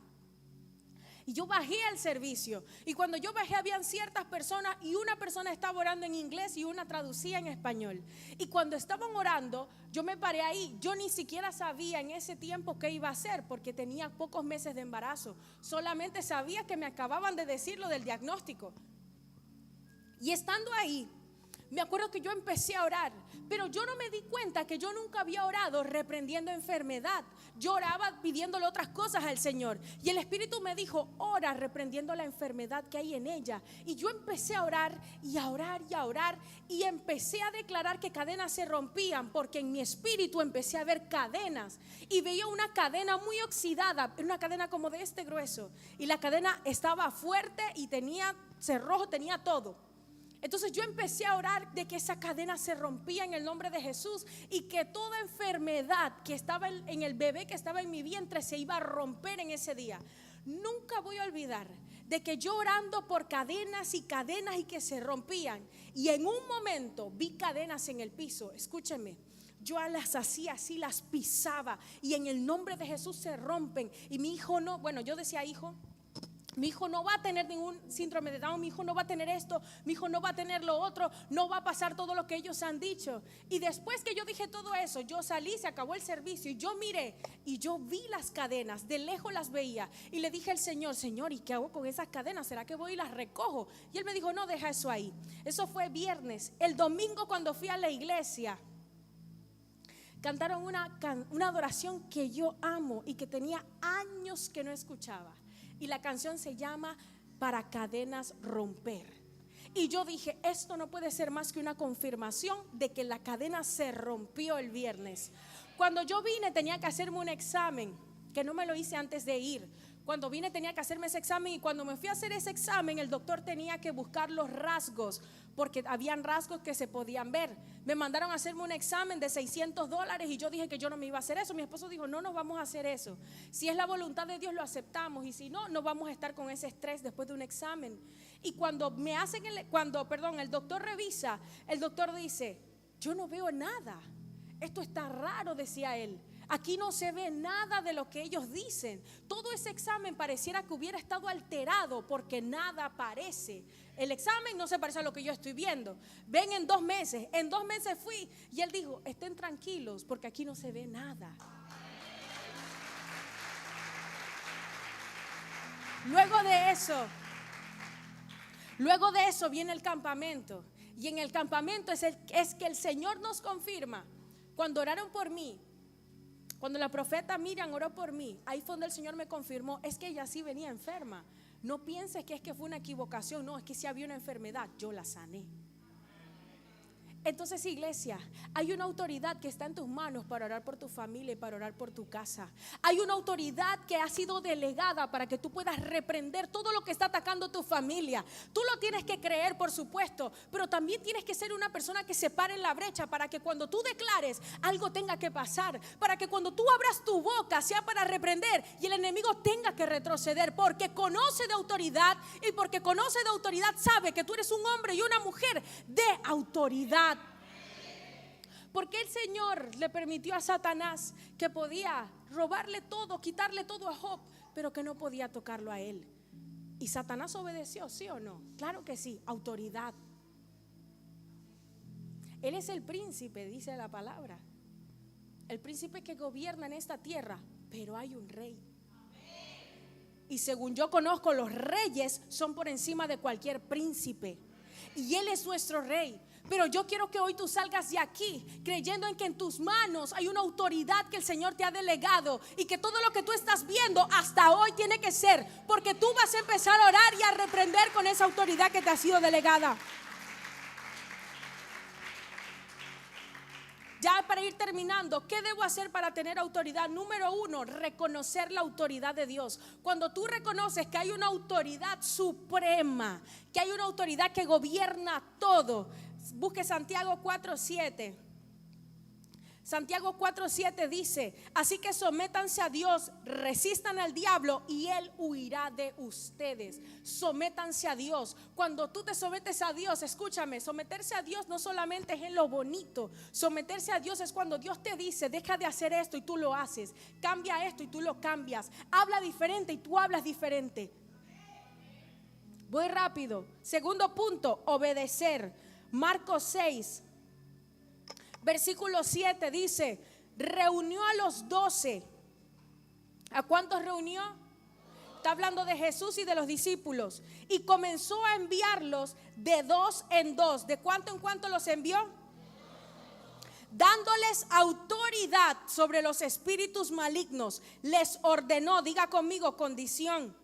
Y yo bajé al servicio. Y cuando yo bajé habían ciertas personas, y una persona estaba orando en inglés y una traducía en español. Y cuando estaban orando, yo me paré ahí. Yo ni siquiera sabía en ese tiempo qué iba a hacer, porque tenía pocos meses de embarazo. Solamente sabía que me acababan de decir lo del diagnóstico. Y estando ahí, me acuerdo que yo empecé a orar, pero yo no me di cuenta que yo nunca había orado reprendiendo enfermedad. Yo oraba pidiéndole otras cosas al Señor, y el Espíritu me dijo: ora reprendiendo la enfermedad que hay en ella. Y yo empecé a orar y a orar y a orar, y empecé a declarar que cadenas se rompían, porque en mi espíritu empecé a ver cadenas, y veía una cadena muy oxidada, una cadena como de este grueso, y la cadena estaba fuerte y tenía cerrojo, tenía todo. Entonces yo empecé a orar de que esa cadena se rompía en el nombre de Jesús, y que toda enfermedad que estaba en el bebé que estaba en mi vientre se iba a romper en ese día. Nunca voy a olvidar de que yo orando por cadenas y cadenas y que se rompían, y en un momento vi cadenas en el piso. Escúchenme, yo las hacía así, las pisaba, y en el nombre de Jesús se rompen. Y mi hijo no, bueno, yo decía, hijo, mi hijo no va a tener ningún síndrome de Down, mi hijo no va a tener esto, mi hijo no va a tener lo otro, no va a pasar todo lo que ellos han dicho. Y después que yo dije todo eso, yo salí, se acabó el servicio y yo miré y yo vi las cadenas, de lejos las veía, y le dije al Señor, Señor, ¿y qué hago con esas cadenas? ¿Será que voy y las recojo? Y Él me dijo, no, deja eso ahí. Eso fue viernes. El domingo, cuando fui a la iglesia, cantaron una adoración que yo amo y que tenía años que no escuchaba. Y la canción se llama Para Cadenas Romper. Y yo dije, esto no puede ser más que una confirmación de que la cadena se rompió el viernes. Cuando yo vine tenía que hacerme un examen, que no me lo hice antes de ir. Cuando vine tenía que hacerme ese examen, y cuando me fui a hacer ese examen, el doctor tenía que buscar los rasgos, porque habían rasgos que se podían ver. Me mandaron a hacerme un examen de $600 y yo dije que yo no me iba a hacer eso. Mi esposo dijo, no nos vamos a hacer eso. Si es la voluntad de Dios lo aceptamos, y si no, no vamos a estar con ese estrés después de un examen. Y cuando me hacen el doctor revisa, el doctor dice, yo no veo nada. Esto está raro, decía él. Aquí no se ve nada de lo que ellos dicen. Todo ese examen pareciera que hubiera estado alterado, porque nada parece. El examen no se parece a lo que yo estoy viendo. Ven en 2 meses. En 2 meses fui y él dijo, estén tranquilos porque aquí no se ve nada. Luego de eso viene el campamento. Y en el campamento es que el Señor nos confirma. Cuando oraron por mí, cuando la profeta Miriam oró por mí, ahí fue donde el Señor me confirmó, es que ella sí venía enferma. No pienses que es que fue una equivocación, no, es que si había una enfermedad, yo la sané. Entonces, iglesia, hay una autoridad que está en tus manos para orar por tu familia y para orar por tu casa. Hay una autoridad que ha sido delegada para que tú puedas reprender todo lo que está atacando tu familia. Tú lo tienes que creer, por supuesto, pero también tienes que ser una persona que se pare en la brecha para que cuando tú declares, algo tenga que pasar. Para que cuando tú abras tu boca sea para reprender y el enemigo tenga que retroceder, porque conoce de autoridad, y porque conoce de autoridad sabe que tú eres un hombre y una mujer de autoridad. Porque el Señor le permitió a Satanás que podía robarle todo, quitarle todo a Job, pero que no podía tocarlo a él. Y Satanás obedeció, ¿sí o no? Claro que sí, autoridad. Él es el príncipe, dice la palabra. El príncipe que gobierna en esta tierra, pero hay un rey. Y según yo conozco, los reyes son por encima de cualquier príncipe. Y Él es nuestro rey. Pero yo quiero que hoy tú salgas de aquí creyendo en que en tus manos hay una autoridad que el Señor te ha delegado, y que todo lo que tú estás viendo hasta hoy tiene que ser porque tú vas a empezar a orar y a reprender con esa autoridad que te ha sido delegada. Ya para ir terminando, ¿qué debo hacer para tener autoridad? Número 1, reconocer la autoridad de Dios. Cuando tú reconoces que hay una autoridad suprema, que hay una autoridad que gobierna todo. Busque Santiago 4:7. Santiago 4:7 dice: así que sométanse a Dios, resistan al diablo y él huirá de ustedes. Sométanse a Dios. Cuando tú te sometes a Dios, escúchame, someterse a Dios no solamente es en lo bonito. Someterse a Dios es cuando Dios te dice: deja de hacer esto y tú lo haces, cambia esto y tú lo cambias, habla diferente y tú hablas diferente. Voy rápido. Segundo punto, obedecer. Marcos 6 versículo 7 dice: reunió a los 12. ¿A cuántos reunió? Está hablando de Jesús y de los discípulos. Y comenzó a enviarlos de 2 en 2. ¿De cuánto en cuánto los envió? Dándoles autoridad sobre los espíritus malignos, les ordenó, diga conmigo, condición,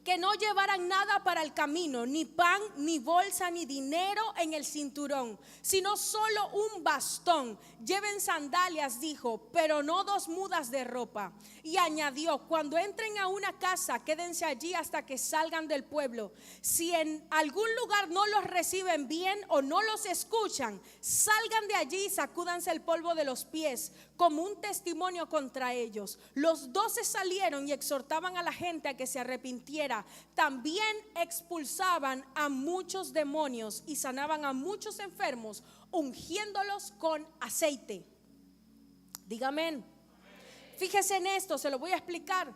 que no llevaran nada para el camino, ni pan, ni bolsa, ni dinero en el cinturón, sino solo un bastón. Lleven sandalias, dijo, pero no 2 mudas de ropa. Y añadió: cuando entren a una casa, quédense allí hasta que salgan del pueblo. Si en algún lugar no los reciben bien o no los escuchan, salgan de allí y sacúdanse el polvo de los pies como un testimonio contra ellos. Los 12 salieron y exhortaban a la gente a que se arrepintiera manera también expulsaban a muchos demonios y sanaban a muchos enfermos, ungiéndolos con aceite. Dígame. Fíjese en esto, se lo voy a explicar.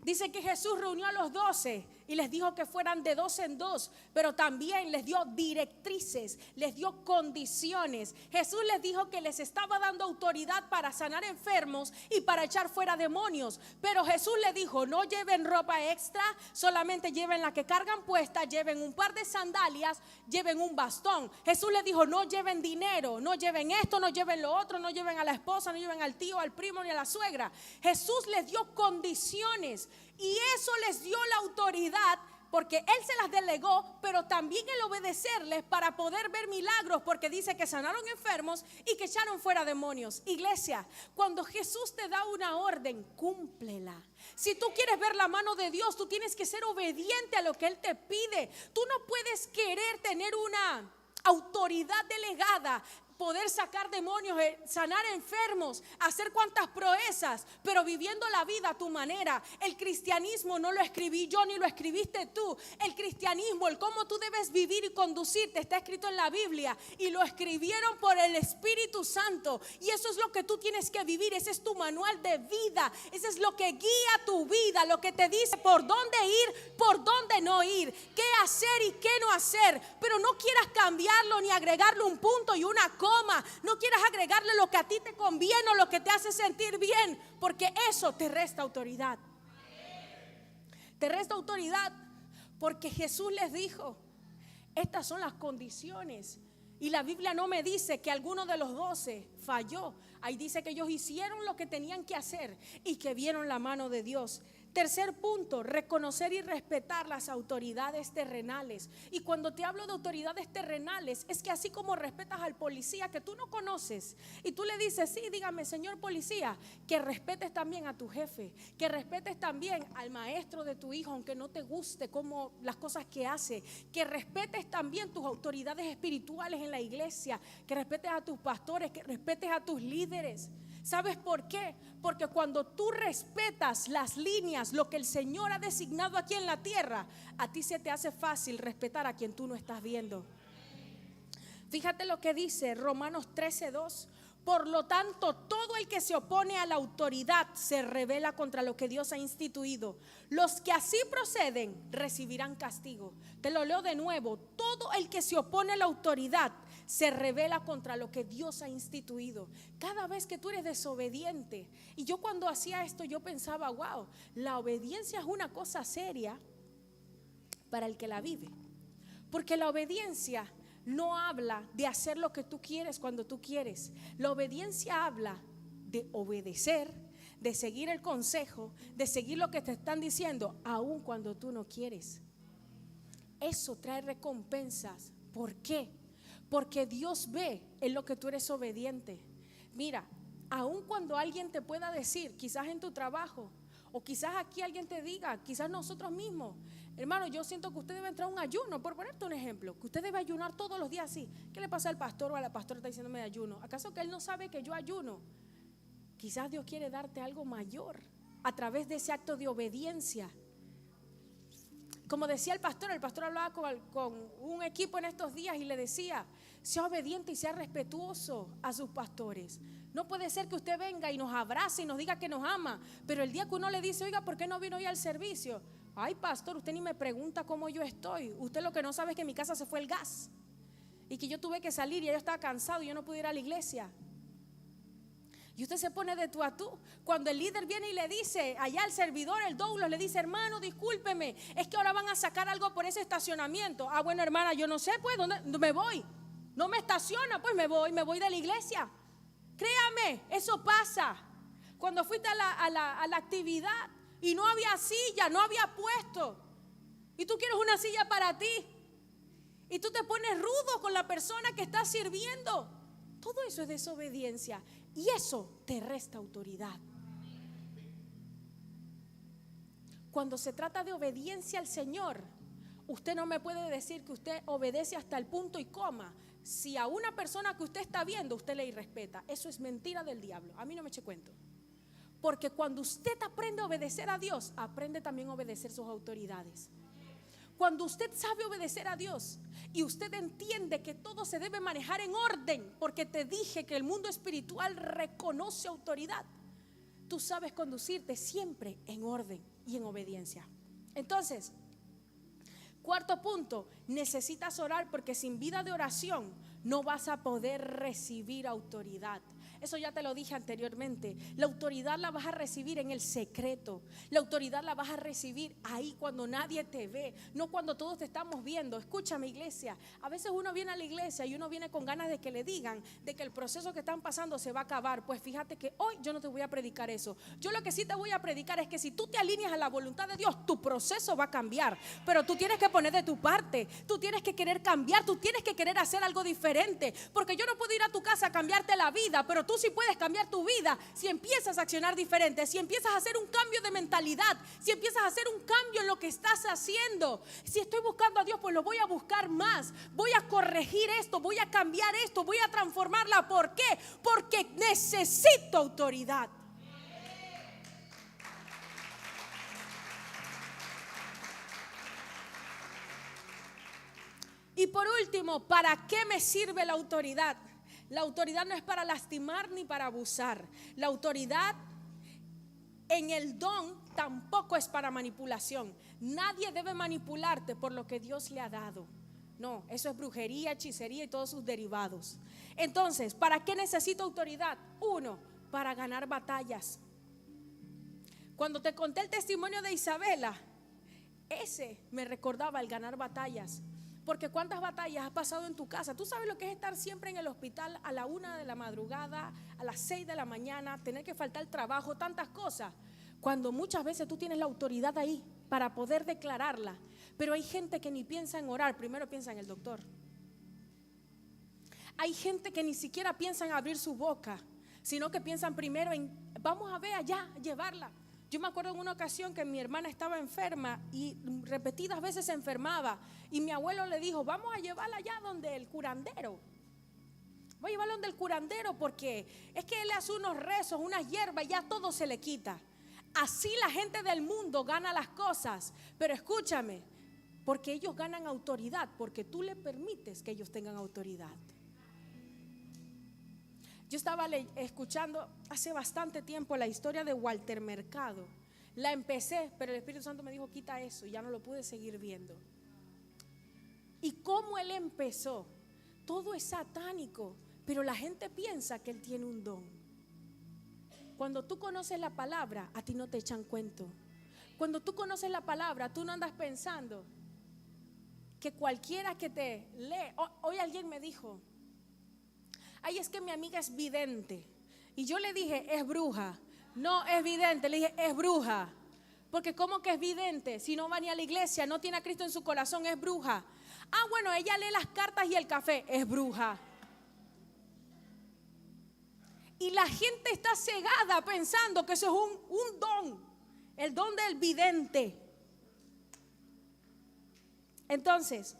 Dice que Jesús reunió a los 12 y les dijo que fueran de 2 en 2, pero también les dio directrices, les dio condiciones. Jesús les dijo que les estaba dando autoridad para sanar enfermos y para echar fuera demonios, pero Jesús les dijo: no lleven ropa extra, solamente lleven la que cargan puesta, lleven un par de sandalias, lleven un bastón. Jesús les dijo: no lleven dinero, no lleven esto, no lleven lo otro, no lleven a la esposa, no lleven al tío, al primo ni a la suegra. Jesús les dio condiciones. Y eso les dio la autoridad, porque Él se las delegó, pero también el obedecerles para poder ver milagros, porque dice que sanaron enfermos y que echaron fuera demonios. Iglesia, cuando Jesús te da una orden, cúmplela. Si tú quieres ver la mano de Dios, tú tienes que ser obediente a lo que Él te pide. Tú no puedes querer tener una autoridad delegada, poder sacar demonios, sanar enfermos, hacer cuantas proezas, pero viviendo la vida a tu manera. El cristianismo no lo escribí yo ni lo escribiste tú. El cristianismo, el cómo tú debes vivir y conducirte, está escrito en la Biblia y lo escribieron por el Espíritu Santo. Y eso es lo que tú tienes que vivir. Ese es tu manual de vida. Ese es lo que guía tu vida, lo que te dice por dónde ir, por dónde no ir, qué hacer y qué no hacer. Pero no quieras cambiarlo ni agregarle un punto y una cosa. No quieras agregarle lo que a ti te conviene o lo que te hace sentir bien, porque eso te resta autoridad. Te resta autoridad porque Jesús les dijo: estas son las condiciones. Y la Biblia no me dice que alguno de los 12 falló. Ahí dice que ellos hicieron lo que tenían que hacer y que vieron la mano de Dios. Tercer punto, reconocer y respetar las autoridades terrenales. Y cuando te hablo de autoridades terrenales, es que así como respetas al policía que tú no conoces y tú le dices: sí, dígame, señor policía, que respetes también a tu jefe, que respetes también al maestro de tu hijo, aunque no te guste como las cosas que hace, que respetes también tus autoridades espirituales en la iglesia, que respetes a tus pastores, que respetes a tus líderes. ¿Sabes por qué? Porque cuando tú respetas las líneas, lo que el Señor ha designado aquí en la tierra, a ti se te hace fácil respetar a quien tú no estás viendo. Fíjate lo que dice Romanos 13:2. Por lo tanto, todo el que se opone a la autoridad se rebela contra lo que Dios ha instituido. Los que así proceden recibirán castigo. Te lo leo de nuevo. Todo el que se opone a la autoridad se rebela contra lo que Dios ha instituido. Cada vez que tú eres desobediente, y yo cuando hacía esto yo pensaba: wow, la obediencia es una cosa seria para el que la vive, porque la obediencia no habla de hacer lo que tú quieres cuando tú quieres. La obediencia habla de obedecer, de seguir el consejo, de seguir lo que te están diciendo, aun cuando tú no quieres. Eso trae recompensas. ¿Por qué? Porque Dios ve en lo que tú eres obediente. Mira, aun cuando alguien te pueda decir, quizás en tu trabajo, o quizás aquí alguien te diga, quizás nosotros mismos: hermano, yo siento que usted debe entrar a un ayuno, por ponerte un ejemplo, que usted debe ayunar todos los días así. ¿Qué le pasa al pastor o a la pastora está diciéndome de ayuno? ¿Acaso que él no sabe que yo ayuno? Quizás Dios quiere darte algo mayor a través de ese acto de obediencia. Como decía el pastor hablaba con un equipo en estos días y le decía: sea obediente y sea respetuoso a sus pastores. No puede ser que usted venga y nos abrace y nos diga que nos ama, pero el día que uno le dice: oiga, ¿por qué no vino hoy al servicio? Ay, pastor, usted ni me pregunta cómo yo estoy. Usted lo que no sabe es que en mi casa se fue el gas y que yo tuve que salir y yo estaba cansado y yo no pude ir a la iglesia. Y usted se pone de tú a tú. Cuando el líder viene y le dice allá al servidor, el Douglas, le dice: hermano, discúlpeme, es que ahora van a sacar algo por ese estacionamiento. Ah, bueno, hermana, yo no sé, pues, ¿dónde me voy? No me estaciona, pues me voy de la iglesia. Créame, eso pasa. Cuando fuiste a la actividad y no había silla, no había puesto, y tú quieres una silla para ti, y tú te pones rudo con la persona que está sirviendo, todo eso es desobediencia y eso te resta autoridad. Cuando se trata de obediencia al Señor, usted no me puede decir que usted obedece hasta el punto y coma si a una persona que usted está viendo usted le irrespeta. Eso es mentira del diablo. A mí no me eche cuento. Porque cuando usted aprende a obedecer a Dios, aprende también a obedecer sus autoridades. Cuando usted sabe obedecer a Dios y usted entiende que todo se debe manejar en orden, porque te dije que el mundo espiritual reconoce autoridad, tú sabes conducirte siempre en orden y en obediencia. Entonces, cuarto punto, necesitas orar, porque sin vida de oración no vas a poder recibir autoridad. Eso ya te lo dije anteriormente. La autoridad la vas a recibir en el secreto. La autoridad la vas a recibir ahí cuando nadie te ve, no cuando todos te estamos viendo. Escúchame, iglesia, a veces uno viene a la iglesia y uno viene con ganas de que le digan de que el proceso que están pasando se va a acabar. Pues fíjate que hoy yo no te voy a predicar eso. Yo lo que sí te voy a predicar es que si tú te alineas a la voluntad de Dios, tu proceso va a cambiar. Pero tú tienes que poner de tu parte. Tú tienes que querer cambiar. Tú tienes que querer hacer algo diferente. Porque yo no puedo ir a tu casa a cambiarte la vida, pero tú sí puedes cambiar tu vida si empiezas a accionar diferente, si empiezas a hacer un cambio de mentalidad, si empiezas a hacer un cambio en lo que estás haciendo. Si estoy buscando a Dios, pues lo voy a buscar más. Voy a corregir esto, voy a cambiar esto, voy a transformarla. ¿Por qué? Porque necesito autoridad. Y por último, ¿para qué me sirve la autoridad? La autoridad no es para lastimar ni para abusar. La autoridad en el don tampoco es para manipulación. Nadie debe manipularte por lo que Dios le ha dado. No, eso es brujería, hechicería y todos sus derivados. Entonces, ¿para qué necesito autoridad? Uno, para ganar batallas. Cuando te conté el testimonio de Isabela, ese me recordaba el ganar batallas. Porque cuántas batallas has pasado en tu casa. Tú sabes lo que es estar siempre en el hospital a la 1 de la madrugada, a las 6 de la mañana, tener que faltar al trabajo, tantas cosas. Cuando muchas veces tú tienes la autoridad ahí para poder declararla. Pero hay gente que ni piensa en orar, primero piensa en el doctor. Hay gente que ni siquiera piensa en abrir su boca, sino que piensan primero en vamos a ver allá, llevarla. Yo me acuerdo en una ocasión que mi hermana estaba enferma y repetidas veces se enfermaba, y mi abuelo le dijo, vamos a llevarla allá donde el curandero. Voy a llevarla donde el curandero porque es que él hace unos rezos, unas hierbas y ya todo se le quita. Así la gente del mundo gana las cosas. Pero escúchame, porque ellos ganan autoridad, porque tú le permites que ellos tengan autoridad. Yo estaba escuchando hace bastante tiempo la historia de Walter Mercado. La empecé, pero el Espíritu Santo me dijo, quita eso, y ya no lo pude seguir viendo. Y cómo él empezó, todo es satánico, pero la gente piensa que él tiene un don. Cuando tú conoces la palabra, a ti no te echan cuento. Cuando tú conoces la palabra, tú no andas pensando que cualquiera que te lee. Hoy alguien me dijo, ay, es que mi amiga es vidente. Y yo le dije, es bruja. No, es vidente. Le dije, es bruja. Porque ¿cómo que es vidente? Si no va ni a la iglesia, no tiene a Cristo en su corazón, es bruja. Ah, bueno, ella lee las cartas y el café, es bruja. Y la gente está cegada pensando que eso es un don, el don del vidente. Entonces,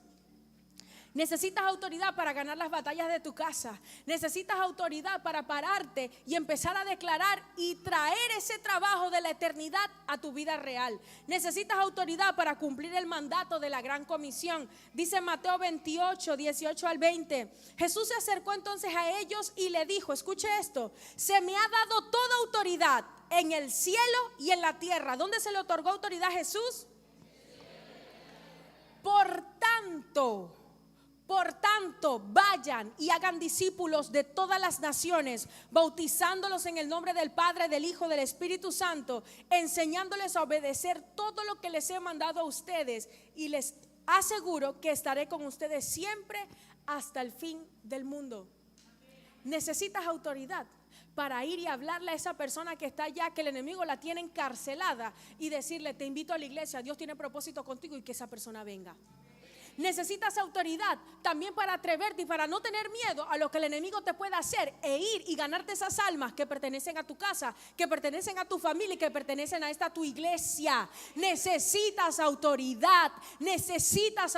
necesitas autoridad para ganar las batallas de tu casa. Necesitas autoridad para pararte y empezar a declarar y traer ese trabajo de la eternidad a tu vida real. Necesitas autoridad para cumplir el mandato de la gran comisión. Dice Mateo 28, 18 al 20. Jesús se acercó entonces a ellos y le dijo, escuche esto, se me ha dado toda autoridad en el cielo y en la tierra. ¿Dónde se le otorgó autoridad a Jesús? Por tanto, vayan y hagan discípulos de todas las naciones, bautizándolos en el nombre del Padre, del Hijo, del Espíritu Santo, enseñándoles a obedecer todo lo que les he mandado a ustedes, y les aseguro que estaré con ustedes siempre hasta el fin del mundo. Necesitas autoridad para ir y hablarle a esa persona que está allá, que el enemigo la tiene encarcelada, y decirle, te invito a la iglesia, Dios tiene propósito contigo, y que esa persona venga. Necesitas autoridad también para atreverte y para no tener miedo a lo que el enemigo te pueda hacer, e ir y ganarte esas almas que pertenecen a tu casa, que pertenecen a tu familia y que pertenecen a esta tu iglesia. Necesitas autoridad, necesitas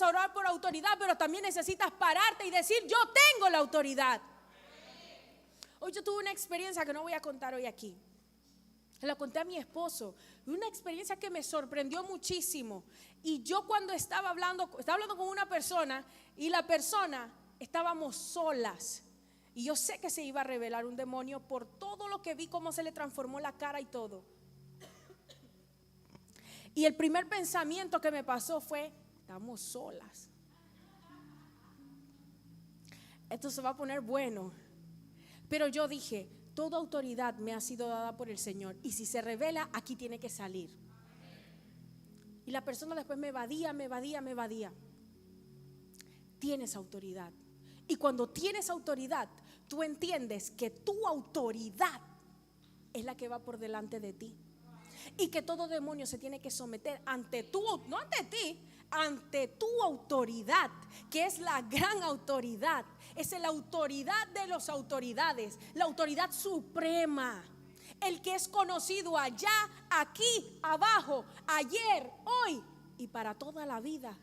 orar por autoridad, pero también necesitas pararte y decir, yo tengo la autoridad. Hoy yo tuve una experiencia que no voy a contar hoy aquí. Se la conté a mi esposo. Una experiencia que me sorprendió muchísimo. Y yo cuando estaba hablando con una persona, y la persona, estábamos solas. Y yo sé que se iba a revelar un demonio por todo lo que vi, cómo se le transformó la cara y todo. Y el primer pensamiento que me pasó fue: estamos solas. Esto se va a poner bueno. Pero yo dije: toda autoridad me ha sido dada por el Señor, y si se revela, aquí tiene que salir. Y la persona después me evadía. Tienes autoridad. Y cuando tienes autoridad, tú entiendes que tu autoridad es la que va por delante de ti. Y que todo demonio se tiene que someter ante tu, no ante ti, ante tu autoridad, que es la gran autoridad. Es la autoridad de las autoridades, la autoridad suprema. El que es conocido allá, aquí, abajo, ayer, hoy y para toda la vida.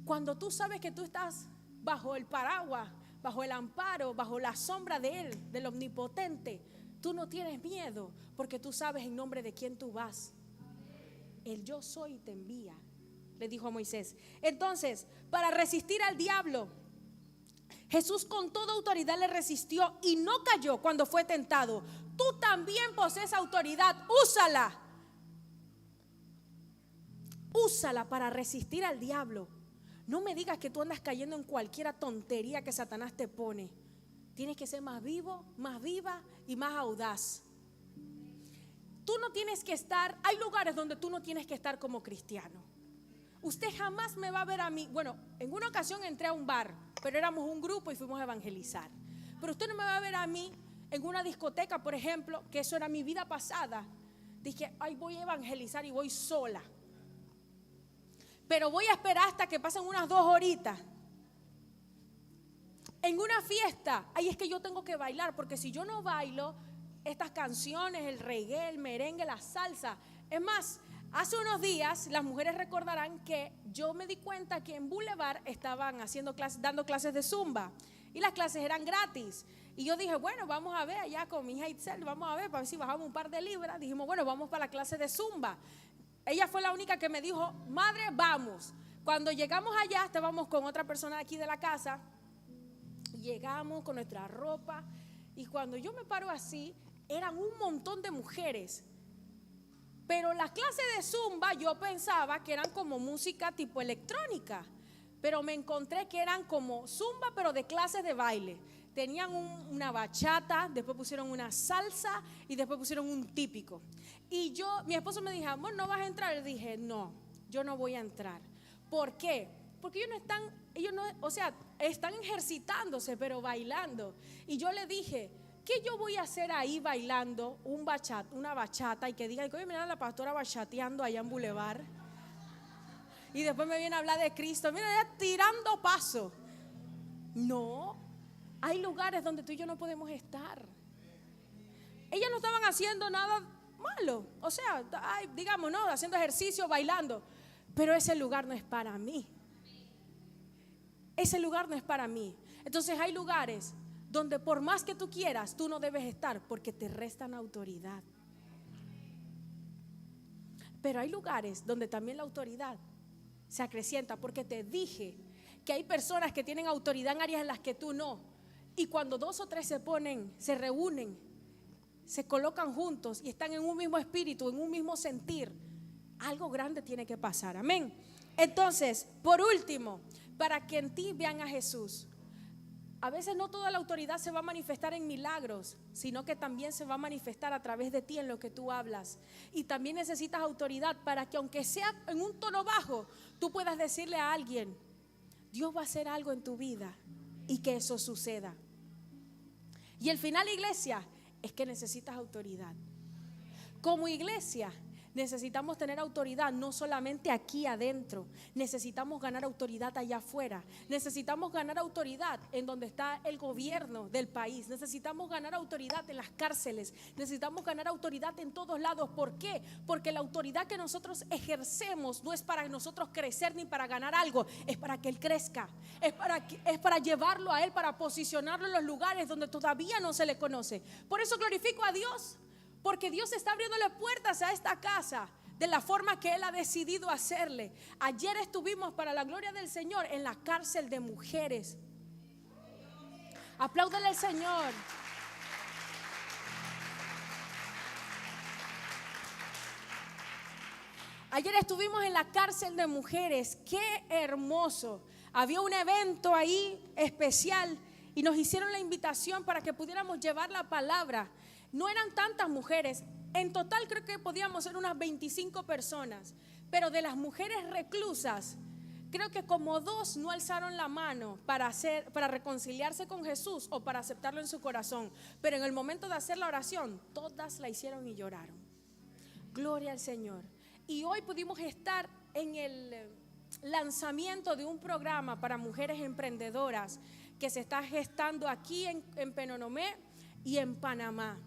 Cuando tú sabes que tú estás bajo el paraguas, bajo el amparo, bajo la sombra de Él, del Omnipotente, tú no tienes miedo, porque tú sabes en nombre de quién tú vas. El yo soy te envía, le dijo a Moisés. Entonces, para resistir al diablo, Jesús con toda autoridad le resistió y no cayó cuando fue tentado. Tú también posees autoridad, úsala. Úsala para resistir al diablo. No me digas que tú andas cayendo en cualquier tontería que Satanás te pone. Tienes que ser más vivo, más viva y más audaz. Tú no tienes que estar, hay lugares donde tú no tienes que estar como cristiano. Usted jamás me va a ver a mí. Bueno, en una ocasión entré a un bar, pero éramos un grupo y fuimos a evangelizar. Pero usted no me va a ver a mí en una discoteca, por ejemplo, que eso era mi vida pasada. Dije: ay, voy a evangelizar y voy sola. Pero voy a esperar hasta que pasen unas 2 horitas. En una fiesta, ahí es que yo tengo que bailar, porque si yo no bailo, estas canciones, el reggae, el merengue, la salsa. Es más, hace unos días las mujeres recordarán que yo me di cuenta que en Boulevard estaban dando clases de zumba, y las clases eran gratis. Y yo dije: bueno, vamos a ver allá con mi hija Itzel, vamos a ver para ver si bajamos un par de libras. Dijimos: bueno, vamos para la clase de zumba. Ella fue la única que me dijo: madre, vamos. Cuando llegamos allá, estábamos con otra persona de aquí de la casa. Llegamos con nuestra ropa, y cuando yo me paro así, eran un montón de mujeres. Pero las clases de zumba yo pensaba que eran como música tipo electrónica, pero me encontré que eran como zumba, pero de clases de baile. Tenían una bachata, después pusieron una salsa y después pusieron un típico. Y mi esposo me dijo: amor, ¿no vas a entrar? Le dije: no, yo no voy a entrar. ¿Por qué? Porque están ejercitándose, pero bailando. Y yo le dije: ¿qué yo voy a hacer ahí bailando una bachata y que digan: oye, mira la pastora bachateando allá en Boulevard? Y después me viene a hablar de Cristo, mira, ya tirando paso. No, hay lugares donde tú y yo no podemos estar. Ellas no estaban haciendo nada malo, o sea, digamos, no, haciendo ejercicio, bailando. Pero ese lugar no es para mí. Ese lugar no es para mí. Entonces hay lugares donde por más que tú quieras, tú no debes estar, porque te restan autoridad. Pero hay lugares donde también la autoridad se acrecienta, porque te dije que hay personas que tienen autoridad en áreas en las que tú no. Y cuando 2 o 3 se reúnen, se colocan juntos y están en un mismo espíritu, en un mismo sentir, algo grande tiene que pasar. Amén. Entonces, por último, para que en ti vean a Jesús. A veces no toda la autoridad se va a manifestar en milagros, sino que también se va a manifestar a través de ti en lo que tú hablas. Y también necesitas autoridad para que, aunque sea en un tono bajo, tú puedas decirle a alguien: Dios va a hacer algo en tu vida, y que eso suceda. Y el final, iglesia, es que necesitas autoridad. Como iglesia necesitamos tener autoridad no solamente aquí adentro, necesitamos ganar autoridad allá afuera, necesitamos ganar autoridad en donde está el gobierno del país, necesitamos ganar autoridad en las cárceles, necesitamos ganar autoridad en todos lados. ¿Por qué? Porque la autoridad que nosotros ejercemos no es para nosotros crecer ni para ganar algo, es para que Él crezca, es para llevarlo a Él, para posicionarlo en los lugares donde todavía no se le conoce. Por eso glorifico a Dios, porque Dios está abriéndole puertas a esta casa de la forma que Él ha decidido hacerle. Ayer estuvimos, para la gloria del Señor, en la cárcel de mujeres. Apláudele al Señor. Ayer estuvimos en la cárcel de mujeres. Qué hermoso. Había un evento ahí especial y nos hicieron la invitación para que pudiéramos llevar la palabra. No eran tantas mujeres, en total creo que podíamos ser unas 25 personas, pero de las mujeres reclusas, creo que como 2 no alzaron la mano para reconciliarse con Jesús o para aceptarlo en su corazón, pero en el momento de hacer la oración, todas la hicieron y lloraron. Gloria al Señor. Y hoy pudimos estar en el lanzamiento de un programa para mujeres emprendedoras que se está gestando aquí en Penonomé y en Panamá.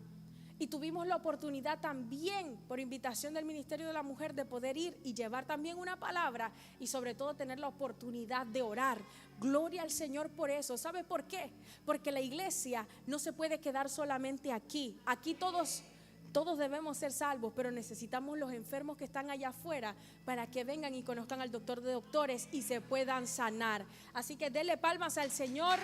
Y tuvimos la oportunidad también, por invitación del Ministerio de la Mujer, de poder ir y llevar también una palabra y sobre todo tener la oportunidad de orar. Gloria al Señor por eso. ¿Sabe por qué? Porque la iglesia no se puede quedar solamente aquí. Aquí todos debemos ser salvos, pero necesitamos los enfermos que están allá afuera para que vengan y conozcan al doctor de doctores y se puedan sanar. Así que denle palmas al Señor,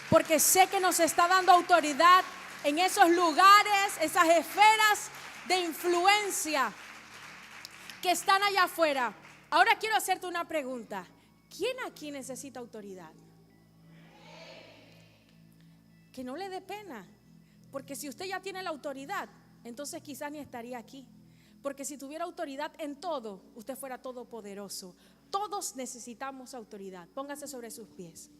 porque sé que nos está dando autoridad en esos lugares, esas esferas de influencia que están allá afuera. Ahora quiero hacerte una pregunta. ¿Quién aquí necesita autoridad? Que no le dé pena, porque si usted ya tiene la autoridad, entonces quizás ni estaría aquí. Porque si tuviera autoridad en todo, usted fuera todopoderoso. Todos necesitamos autoridad. Póngase sobre sus pies.